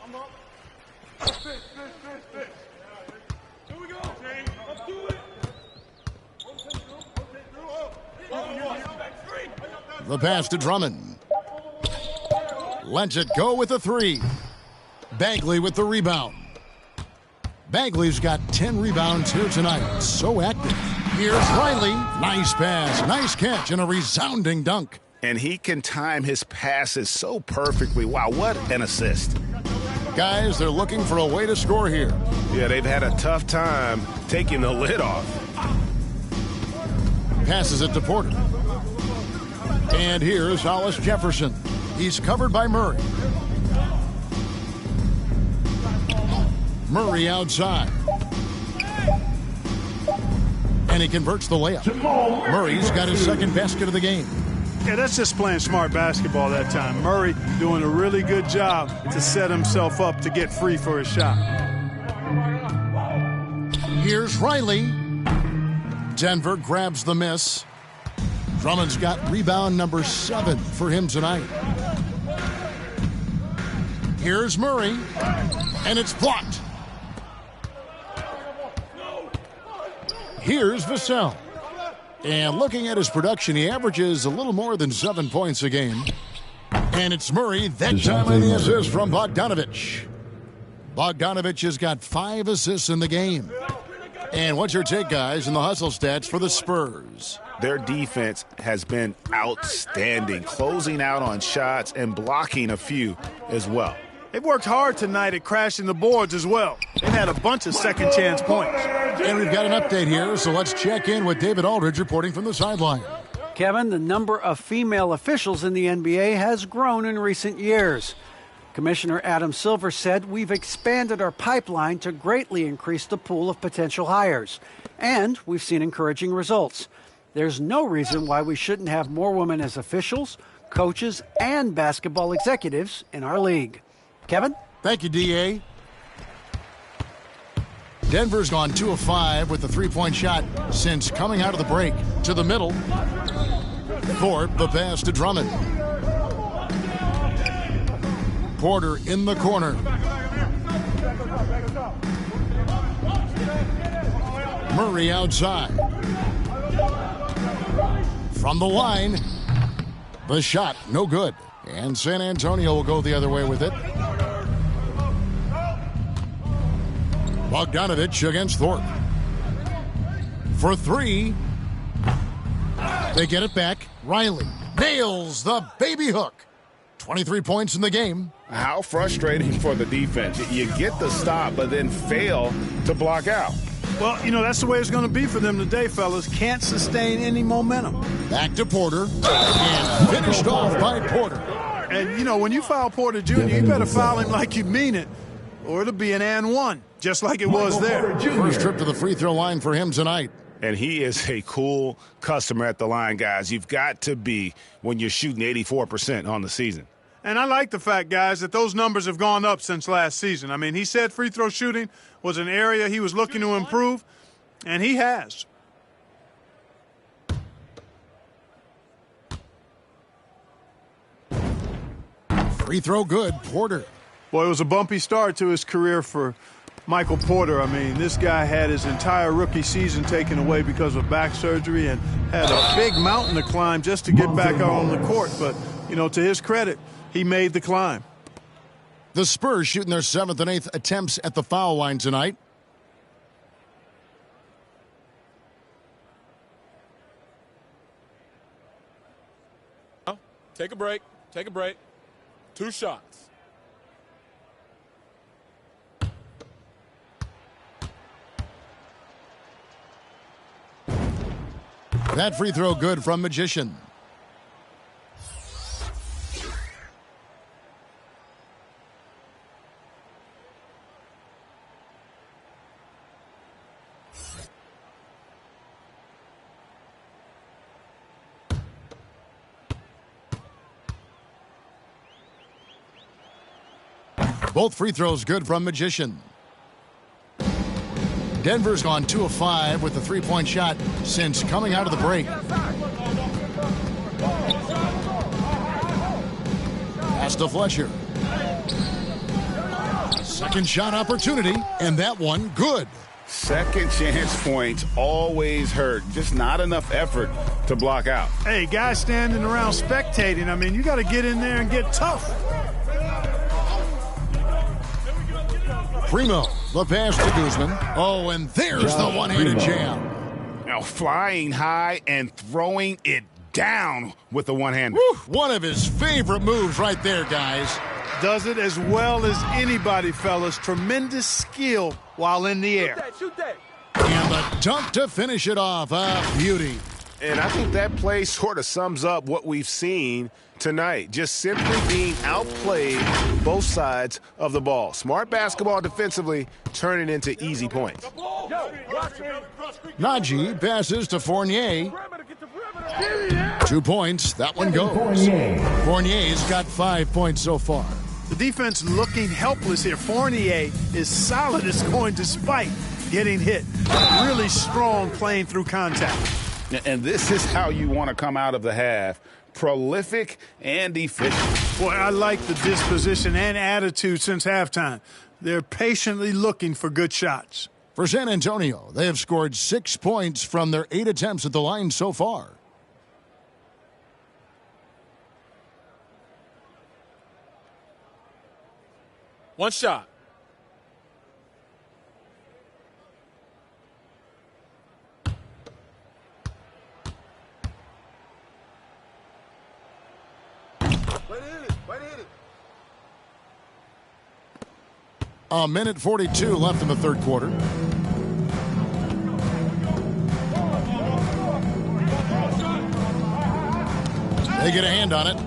The pass to Drummond. Lets it go with a 3. Bagley with the rebound. Bagley's got 10 rebounds here tonight. So active. Here's Riley. Nice pass, nice catch, and a resounding dunk. And he can time his passes so perfectly. Wow, what an assist. Guys, they're looking for a way to score here. Yeah, they've had a tough time taking the lid off. Passes it to Porter. And here's Hollis Jefferson. He's covered by Murray. Murray outside. And he converts the layup. Murray's got his second basket of the game. Yeah, that's just playing smart basketball that time. Murray doing a really good job to set himself up to get free for his shot. Here's Riley. Denver grabs the miss. Drummond's got rebound number 7 for him tonight. Here's Murray, and it's blocked. Here's Vassell. And looking at his production, he averages a little more than 7 points a game. And it's Murray, that time on the assist from Bogdanovich. Bogdanovich has got 5 assists in the game. And what's your take, guys, in the hustle stats for the Spurs? Their defense has been outstanding, closing out on shots and blocking a few as well. They've worked hard tonight at crashing the boards as well. They've had a bunch of second chance points. And we've got an update here, so let's check in with David Aldridge reporting from the sideline. Kevin, the number of female officials in the NBA has grown in recent years. Commissioner Adam Silver said, "We've expanded our pipeline to greatly increase the pool of potential hires, and we've seen encouraging results. There's no reason why we shouldn't have more women as officials, coaches, and basketball executives in our league." Kevin? Thank you, D.A. Denver's gone 2 of 5 with the three-point shot since coming out of the break. To the middle. Thorpe, the pass to Drummond. Porter in the corner. Murray outside. From the line. The shot, no good. And San Antonio will go the other way with it. Bogdanovich against Thorpe. For 3. They get it back. Riley nails the baby hook. 23 points in the game. How frustrating for the defense. You get the stop, but then fail to block out. Well, you know, that's the way it's going to be for them today, fellas. Can't sustain any momentum. Back to Porter. And finished off by Porter. And, you know, when you foul Porter Jr., you better foul him like you mean it, or it'll be an and one, just like it was there. First trip to the free throw line for him tonight. And he is a cool customer at the line, guys. You've got to be when you're shooting 84% on the season. And I like the fact, guys, that those numbers have gone up since last season. I mean, he said free throw shooting was an area he was looking to improve, and he has. Free throw good, Porter. Boy, it was a bumpy start to his career for Michael Porter. I mean, this guy had his entire rookie season taken away because of back surgery and had a big mountain to climb just to get back out on the court. But, you know, to his credit, he made the climb. The Spurs shooting their 7th and 8th attempts at the foul line tonight. Take a break. Take a break. 2 shots. That free throw good from Magician. Both free throws good from Magician. Denver's gone 2 of 5 with the three-point shot since coming out of the break. Pass to Fletcher. Second shot opportunity, and that one good. Second chance points always hurt. Just not enough effort to block out. Hey, guys standing around spectating, I mean, you got to get in there and get tough. Primo, the pass to Guzman. Oh, and there's the one-handed jam. Now flying high and throwing it down with the one-hander. One of his favorite moves right there, guys. Does it as well as anybody, fellas. Tremendous skill while in the air. Shoot that. And the dunk to finish it off. A beauty. And I think that play sort of sums up what we've seen tonight. Just simply being outplayed both sides of the ball. Smart basketball defensively turning into easy points. Najee passes to Fournier. 2 points. That one goes. Fournier's got 5 points so far. The defense looking helpless here. Fournier is solid as going despite getting hit. Really strong playing through contact. And this is how you want to come out of the half. Prolific and efficient. Boy, I like the disposition and attitude since halftime. They're patiently looking for good shots. For San Antonio, they have scored 6 points from their 8 attempts at the line so far. One shot. A minute 42 left in the third quarter. They get a hand on it.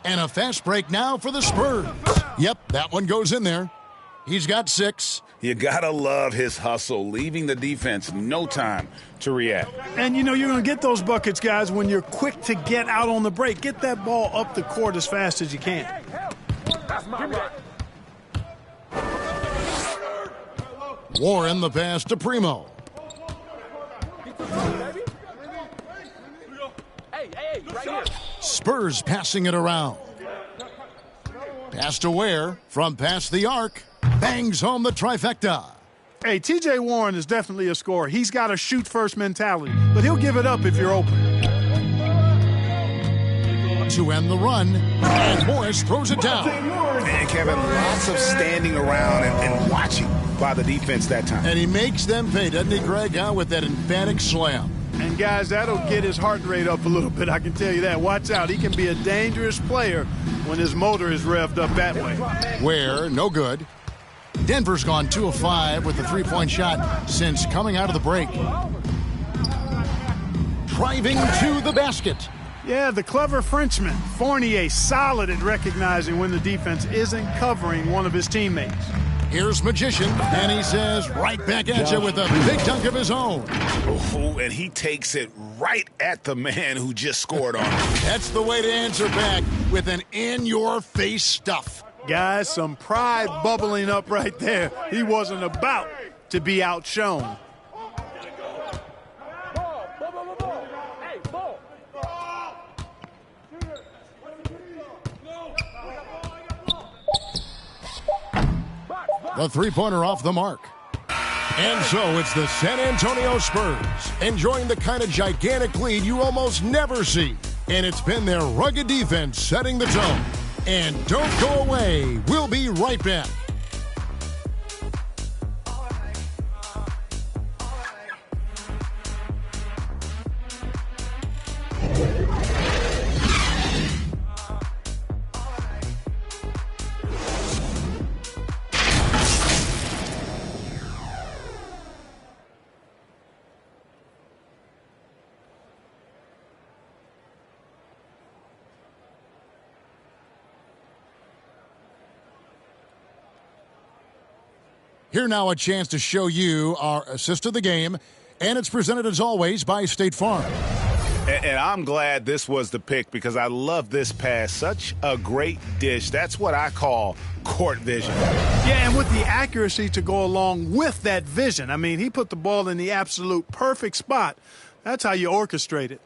And a fast break now for the Spurs. Yep, that one goes in there. He's got 6. You gotta love his hustle, leaving the defense no time to react. And you know you're going to get those buckets, guys, when you're quick to get out on the break. Get that ball up the court as fast as you can. Warren the pass to Primo. Spurs passing it around. Pass to Ware from past the arc. Bangs home the trifecta. Hey, T.J. Warren is definitely a scorer. He's got a shoot-first mentality, but he'll give it up if you're open. To end the run, and Morris throws it down. Man, Kevin, lots of standing around and watching by the defense that time. And he makes them pay, doesn't he, Greg, with that emphatic slam. And, guys, that'll get his heart rate up a little bit, I can tell you that. Watch out. He can be a dangerous player when his motor is revved up that way. Ware, no good. Denver's gone 2 of 5 with the three-point shot since coming out of the break. Driving to the basket. Yeah, the clever Frenchman, Fournier, solid at recognizing when the defense isn't covering one of his teammates. Here's Magician, and he says right back at you with a big dunk of his own. Oh, and he takes it right at the man who just scored on him. That's the way to answer back with an in-your-face stuff. Guys, some pride bubbling up right there. He wasn't about to be outshone. The three-pointer off the mark. And so it's the San Antonio Spurs enjoying the kind of gigantic lead you almost never see. And it's been their rugged defense setting the tone. And don't go away. We'll be right back. Here now a chance to show you our assist of the game, and it's presented as always by State Farm. And I'm glad this was the pick because I love this pass. Such a great dish. That's what I call court vision. Yeah, and with the accuracy to go along with that vision. I mean, he put the ball in the absolute perfect spot. That's how you orchestrate it.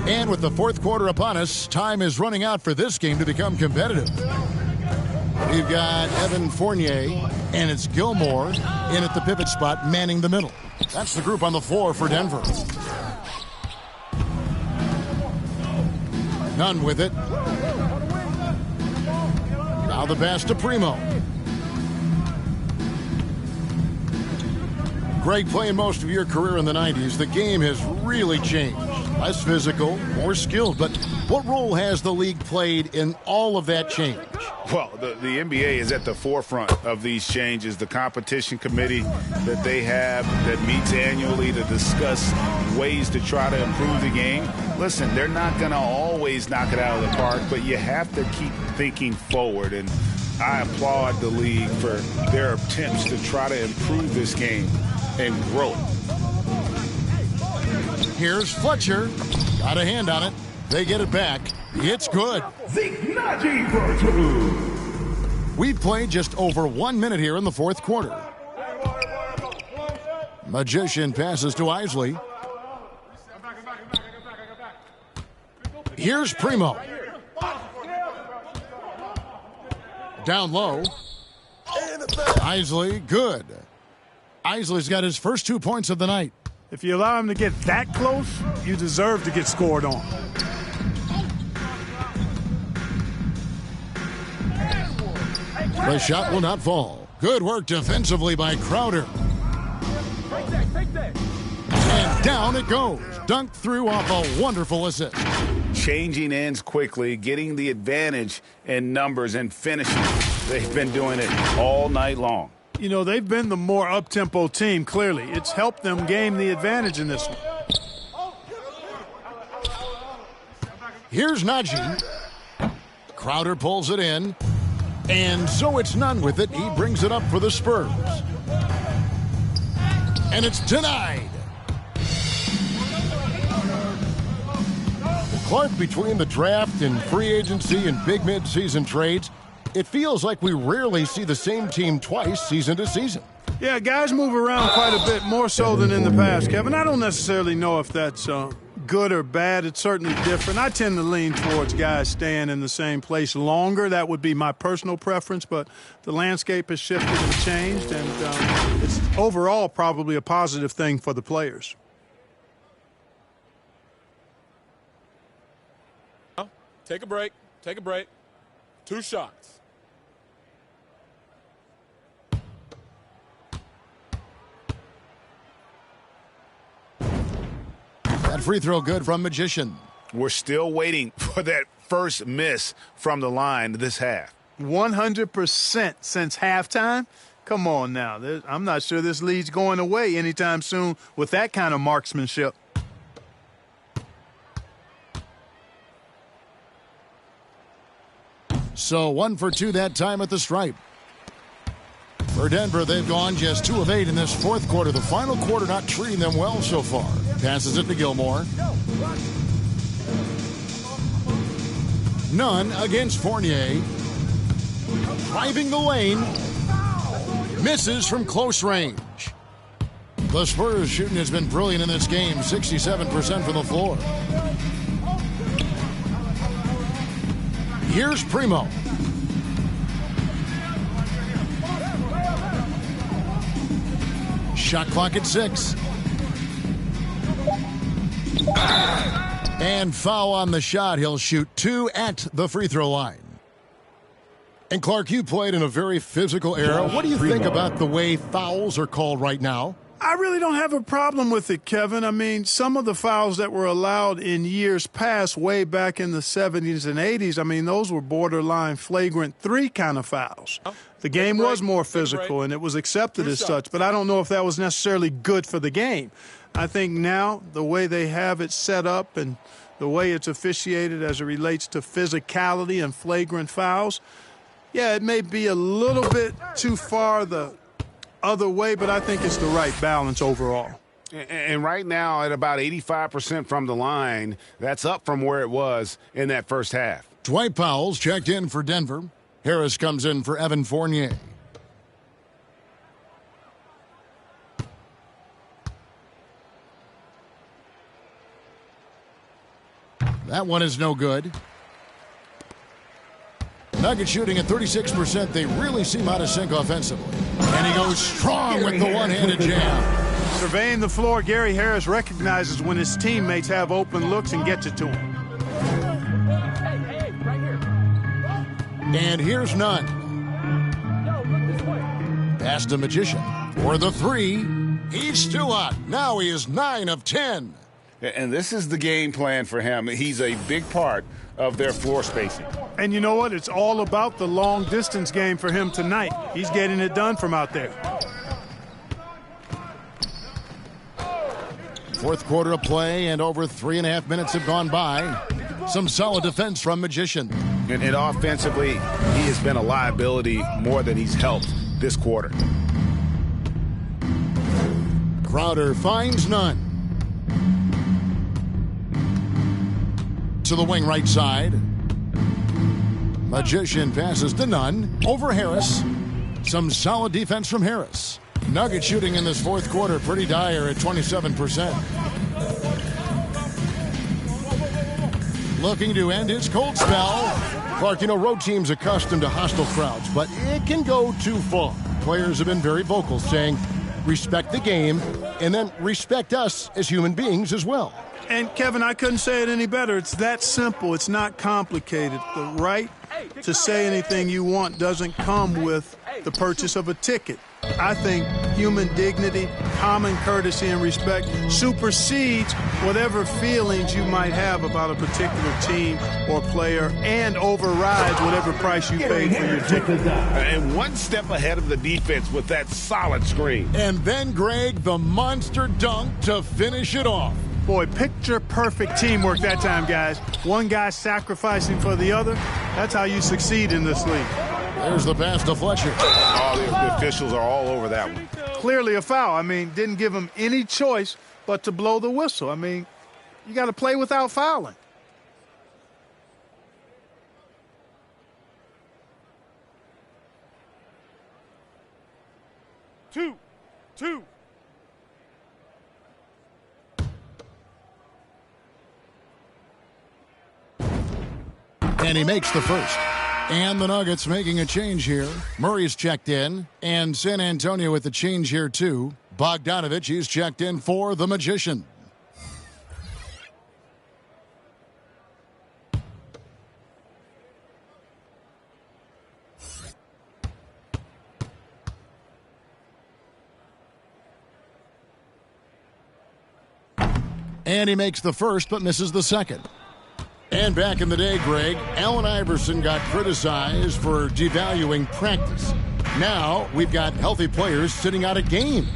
And with the fourth quarter upon us, time is running out for this game to become competitive. We've got Evan Fournier, and it's Gilmore in at the pivot spot, manning the middle. That's the group on the floor for Denver. Nunn with it. Now the pass to Primo. Greg, playing most of your career in the 90s, the game has really changed. Less physical, more skilled, but what role has the league played in all of that change? Well, the NBA is at the forefront of these changes. The competition committee that they have that meets annually to discuss ways to try to improve the game. Listen, they're not going to always knock it out of the park, but you have to keep thinking forward. And I applaud the league for their attempts to try to improve this game and grow it. Here's Fletcher. Got a hand on it. They get it back. It's good. We've played just over 1 minute here in the fourth quarter. Magician passes to Isley. Here's Primo. Down low. Isley, good. Isley's got his first 2 points of the night. If you allow him to get that close, you deserve to get scored on. The shot will not fall. Good work defensively by Crowder. And down it goes. Dunked through off a wonderful assist. Changing ends quickly, getting the advantage in numbers and finishing. They've been doing it all night long. You know, they've been the more up-tempo team, clearly. It's helped them gain the advantage in this one. Here's Najee. Crowder pulls it in. And so it's none with it. He brings it up for the Spurs. And it's denied. Clark, between the draft and free agency and big mid-season trades, it feels like we rarely see the same team twice season to season. Yeah, guys move around quite a bit, more so than in the past, Kevin. I don't necessarily know if that's good or bad. It's certainly different. I tend to lean towards guys staying in the same place longer. That would be my personal preference, but the landscape has shifted and changed, and it's overall probably a positive thing for the players. Take a break. Take a break. 2 shots. That free throw good from Magician. We're still waiting for that first miss from the line this half. 100% since halftime? Come on now. I'm not sure this lead's going away anytime soon with that kind of marksmanship. So 1 for 2 that time at the stripe. For Denver, they've gone just 2 of 8 in this fourth quarter. The final quarter not treating them well so far. Passes it to Gilmore. None against Fournier. Driving the lane. Misses from close range. The Spurs shooting has been brilliant in this game. 67% from the floor. Here's Primo. Shot clock at 6. And foul on the shot. He'll shoot 2 at the free throw line. And Clark, you played in a very physical era. What do you think about the way fouls are called right now? I really don't have a problem with it, Kevin. I mean, some of the fouls that were allowed in years past, way back in the 70s and 80s, I mean, those were borderline flagrant 3 kind of fouls. The game was more physical, and it was accepted as such, but I don't know if that was necessarily good for the game. I think now the way they have it set up and the way it's officiated as it relates to physicality and flagrant fouls, yeah, it may be a little bit too far the other way, but I think it's the right balance overall. And right now at about 85% from the line, that's up from where it was in that first half. Dwight Powell's checked in for Denver. Harris comes in for Evan Fournier. That one is no good. Nuggets shooting at 36%. They really seem out of sync offensively. And he goes strong with the one-handed jam. Surveying the floor, Gary Harris recognizes when his teammates have open looks and gets it to him. And here's none. Pass to Magician for the 3. He's still out. Now he is 9 of 10. And this is the game plan for him. He's a big part of their floor spacing. And you know what? It's all about the long distance game for him tonight. He's getting it done from out there. Fourth quarter of play, and over 3.5 minutes have gone by. Some solid defense from Magician. And offensively, he has been a liability more than he's helped this quarter. Crowder finds none. to the wing right side. Magician passes to Nunn. Over Harris. Some solid defense from Harris. Nugget shooting in this fourth quarter pretty dire at 27%. Looking to end his cold spell. Clark, you know, road teams accustomed to hostile crowds, but it can go too far. Players have been very vocal saying, respect the game, and then respect us as human beings as well. And, Kevin, I couldn't say it any better. It's that simple. It's not complicated. The right to say anything you want doesn't come with the purchase of a ticket. I think human dignity, common courtesy, and respect supersedes whatever feelings you might have about a particular team or player and overrides whatever price you paid for your ticket. And one step ahead of the defense with that solid screen. And then, Greg, the monster dunk to finish it off. Boy, picture-perfect teamwork that time, guys. One guy sacrificing for the other. That's how you succeed in this league. There's the pass to Fletcher. Oh, the officials are all over that one. Clearly a foul. I mean, didn't give him any choice but to blow the whistle. I mean, you got to play without fouling. Two. And he makes the first. And the Nuggets making a change here. Murray's checked in. And San Antonio with the change here, too. Bogdanovich, he's checked in for the Magician. And he makes the first, but misses the second. And back in the day, Greg, Allen Iverson got criticized for devaluing practice. Now we've got healthy players sitting out of games.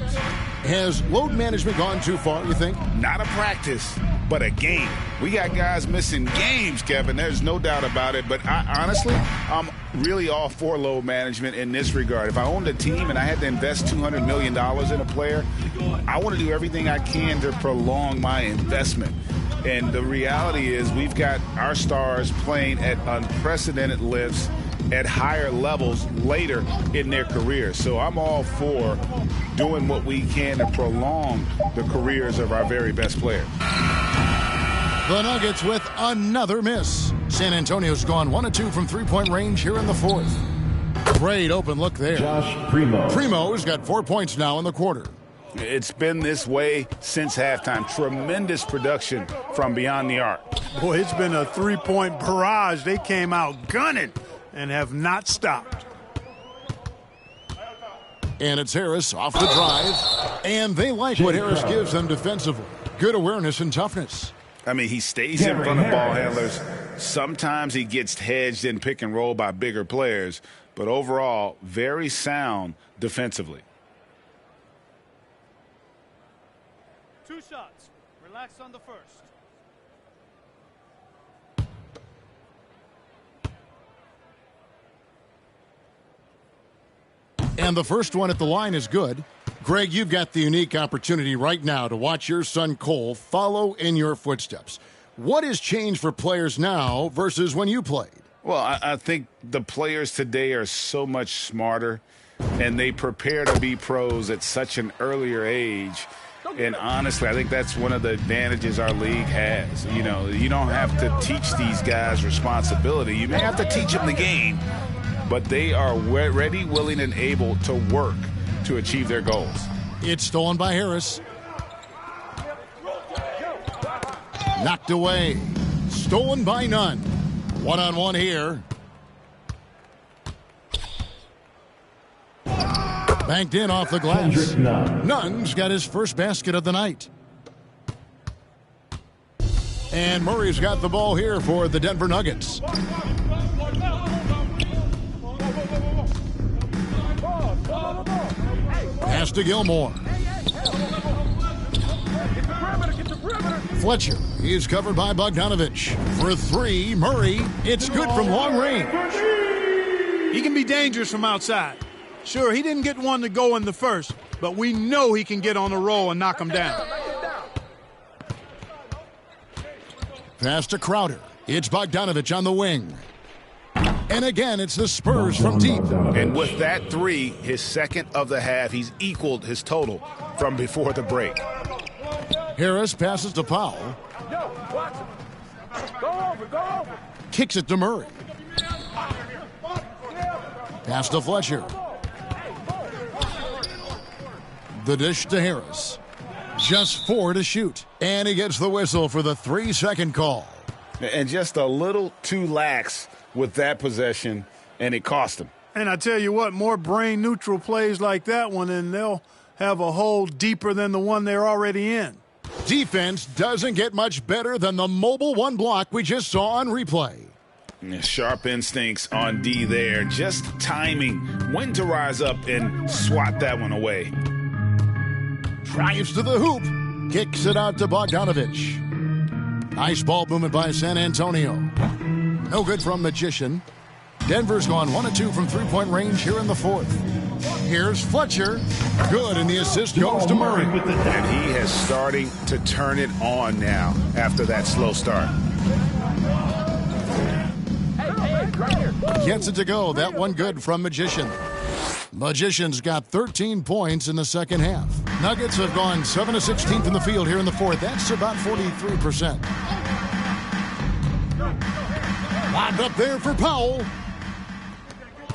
Has load management gone too far, you think? Not a practice, but a game. We got guys missing games, Kevin. There's no doubt about it. But honestly, I'm really all for load management in this regard. If I owned a team and I had to invest $200 million in a player, I want to do everything I can to prolong my investment. And the reality is we've got our stars playing at unprecedented lifts at higher levels later in their careers. So I'm all for doing what we can to prolong the careers of our very best players. The Nuggets with another miss. San Antonio's gone 1 of 2 from three-point range here in the fourth. Great open look there. Josh Primo. Primo's got 4 points now in the quarter. It's been this way since halftime. Tremendous production from beyond the arc. Boy, it's been a three-point barrage. They came out gunning and have not stopped. And it's Harris off the drive. And they like what Harris gives them defensively. Good awareness and toughness. I mean, he stays in front of ball handlers. Sometimes he gets hedged in pick and roll by bigger players. But overall, very sound defensively. 2 shots. Relax on the first. And the first one at the line is good. Greg, you've got the unique opportunity right now to watch your son Cole follow in your footsteps. What has changed for players now versus when you played? Well, I think the players today are so much smarter, and they prepare to be pros at such an earlier age. And honestly, I think that's one of the advantages our league has. You know, you don't have to teach these guys responsibility. You may have to teach them the game, but they are ready, willing, and able to work to achieve their goals. It's stolen by Harris. Knocked away. Stolen by Nunn. One-on-one here. Banked in off the glass. Nunn's got his first basket of the night. And Murray's got the ball here for the Denver Nuggets. Pass to Gilmore. Fletcher, he's covered by Bogdanovich. For 3, Murray, it's good from long range. He can be dangerous from outside. Sure, he didn't get one to go in the first, but we know he can get on a roll and knock him down. Pass to Crowder. It's Bogdanovich on the wing. And again, it's the Spurs from deep. And with that three, his second of the half, he's equaled his total from before the break. Harris passes to Powell. Kicks it to Murray. Pass to Fletcher. The dish to Harris. Just 4 to shoot. And he gets the whistle for the 3-second call. And just a little too lax with that possession, and it cost him. And I tell you what, more brain-neutral plays like that one, and they'll have a hole deeper than the one they're already in. Defense doesn't get much better than the mobile one block we just saw on replay. Sharp instincts on D there. Just timing when to rise up and swat that one away. Drives to the hoop. Kicks it out to Bogdanovich. Nice ball movement by San Antonio. No good from Magician. Denver's gone 1 of 2 from three-point range here in the fourth. Here's Fletcher. Good, and the assist goes to Murray. And he is starting to turn it on now after that slow start. Gets it to go. That one good from Magician. Magician's got 13 points in the second half. Nuggets have gone 7 of 16 from the field here in the fourth. That's about 43%. Lobbed up there for Powell.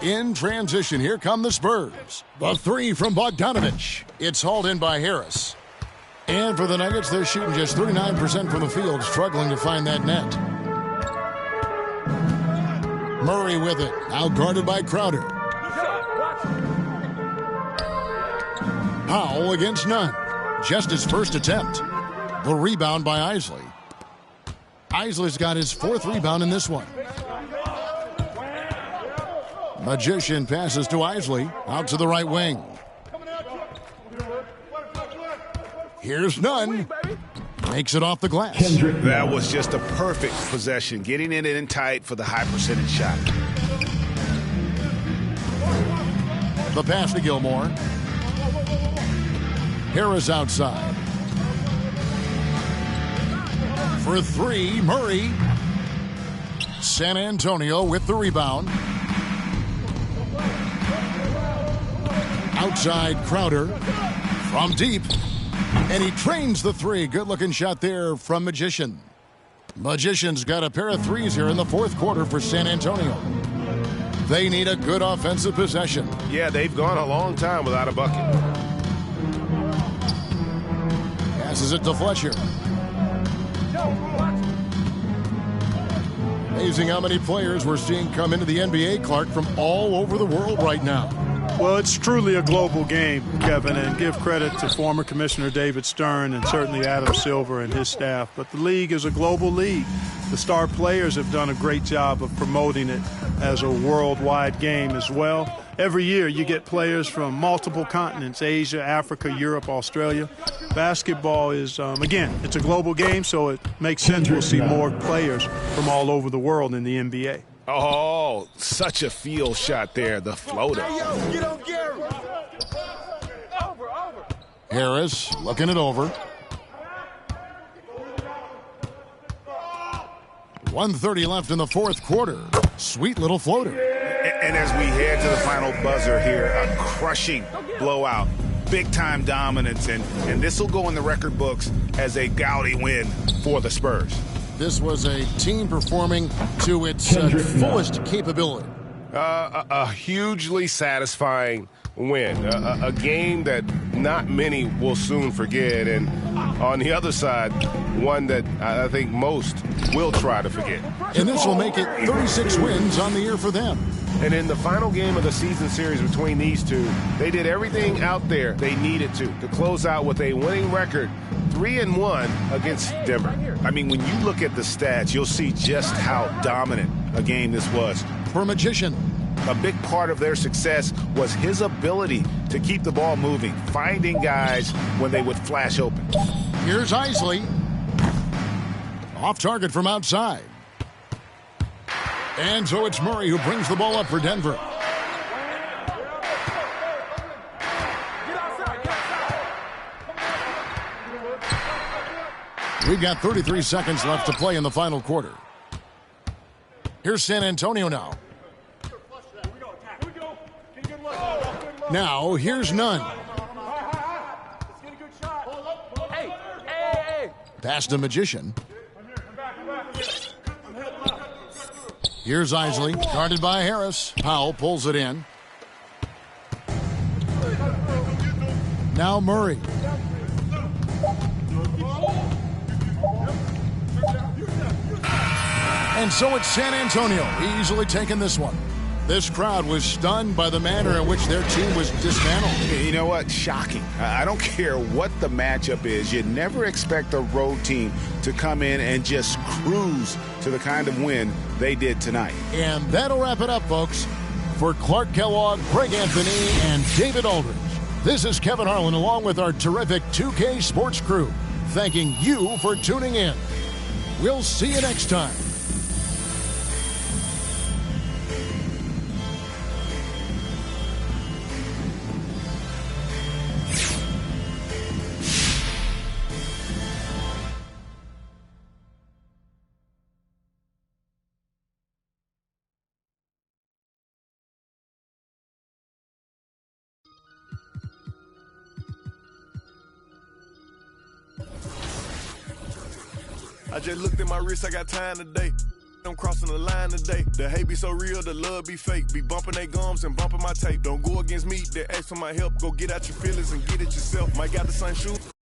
In transition, here come the Spurs. The three from Bogdanovich. It's hauled in by Harris. And for the Nuggets, they're shooting just 39% from the field, struggling to find that net. Murray with it, now guarded by Crowder. Powell against none. Just his first attempt. The rebound by Isley. Isley's got his 4th rebound in this one. Magician passes to Isley, out to the right wing. Here's Nunn. Makes it off the glass. That was just a perfect possession, getting it in tight for the high percentage shot. The pass to Gilmore. Harris outside. For 3, Murray. San Antonio with the rebound. Outside Crowder from deep. And he trains the 3. Good-looking shot there from Magician. Magician's got a pair of threes here in the fourth quarter for San Antonio. They need a good offensive possession. Yeah, they've gone a long time without a bucket. Passes it to Fletcher. Amazing how many players we're seeing come into the NBA, Clark, from all over the world right now. Well, it's truly a global game, Kevin, and give credit to former Commissioner David Stern and certainly Adam Silver and his staff. But the league is a global league. The star players have done a great job of promoting it as a worldwide game as well. Every year you get players from multiple continents, Asia, Africa, Europe, Australia. Basketball is, again, it's a global game, so it makes sense we'll see more players from all over the world in the NBA. Oh, such a feel shot there, the floater. Harris looking it over. 1:30 left in the fourth quarter. Sweet little floater. And as we head to the final buzzer here, a crushing blowout. Big-time dominance, and this will go in the record books as a gaudy win for the Spurs. This was a team performing to its fullest capability. A hugely satisfying win. A game that not many will soon forget. And on the other side, one that I think most will try to forget. And this will make it 36 wins on the year for them. And in the final game of the season series between these two, they did everything out there they needed to close out with a winning record, 3-1 against Denver. I mean, when you look at the stats, you'll see just how dominant a game this was. For Magician, a big part of their success was his ability to keep the ball moving, finding guys when they would flash open. Here's Isley. Off target from outside. And so it's Murray who brings the ball up for Denver. We've got 33 seconds left to play in the final quarter. Here's San Antonio now. Now, here's Nunn. Past the Magician. Here's Isley, guarded by Harris. Powell pulls it in. Now Murray. And so it's San Antonio, easily taking this one. This crowd was stunned by the manner in which their team was dismantled. You know what? Shocking. I don't care what the matchup is. You never expect a road team to come in and just cruise to the kind of win they did tonight. And that'll wrap it up, folks. For Clark Kellogg, Greg Anthony, and David Aldridge, this is Kevin Harlan along with our terrific 2K Sports crew, thanking you for tuning in. We'll see you next time. I just looked at my wrist, I got time today. I'm crossing the line today. The hate be so real, the love be fake. Be bumping they gums and bumping my tape. Don't go against me, they ask for my help. Go get out your feelings and get it yourself. Might got the same shoes.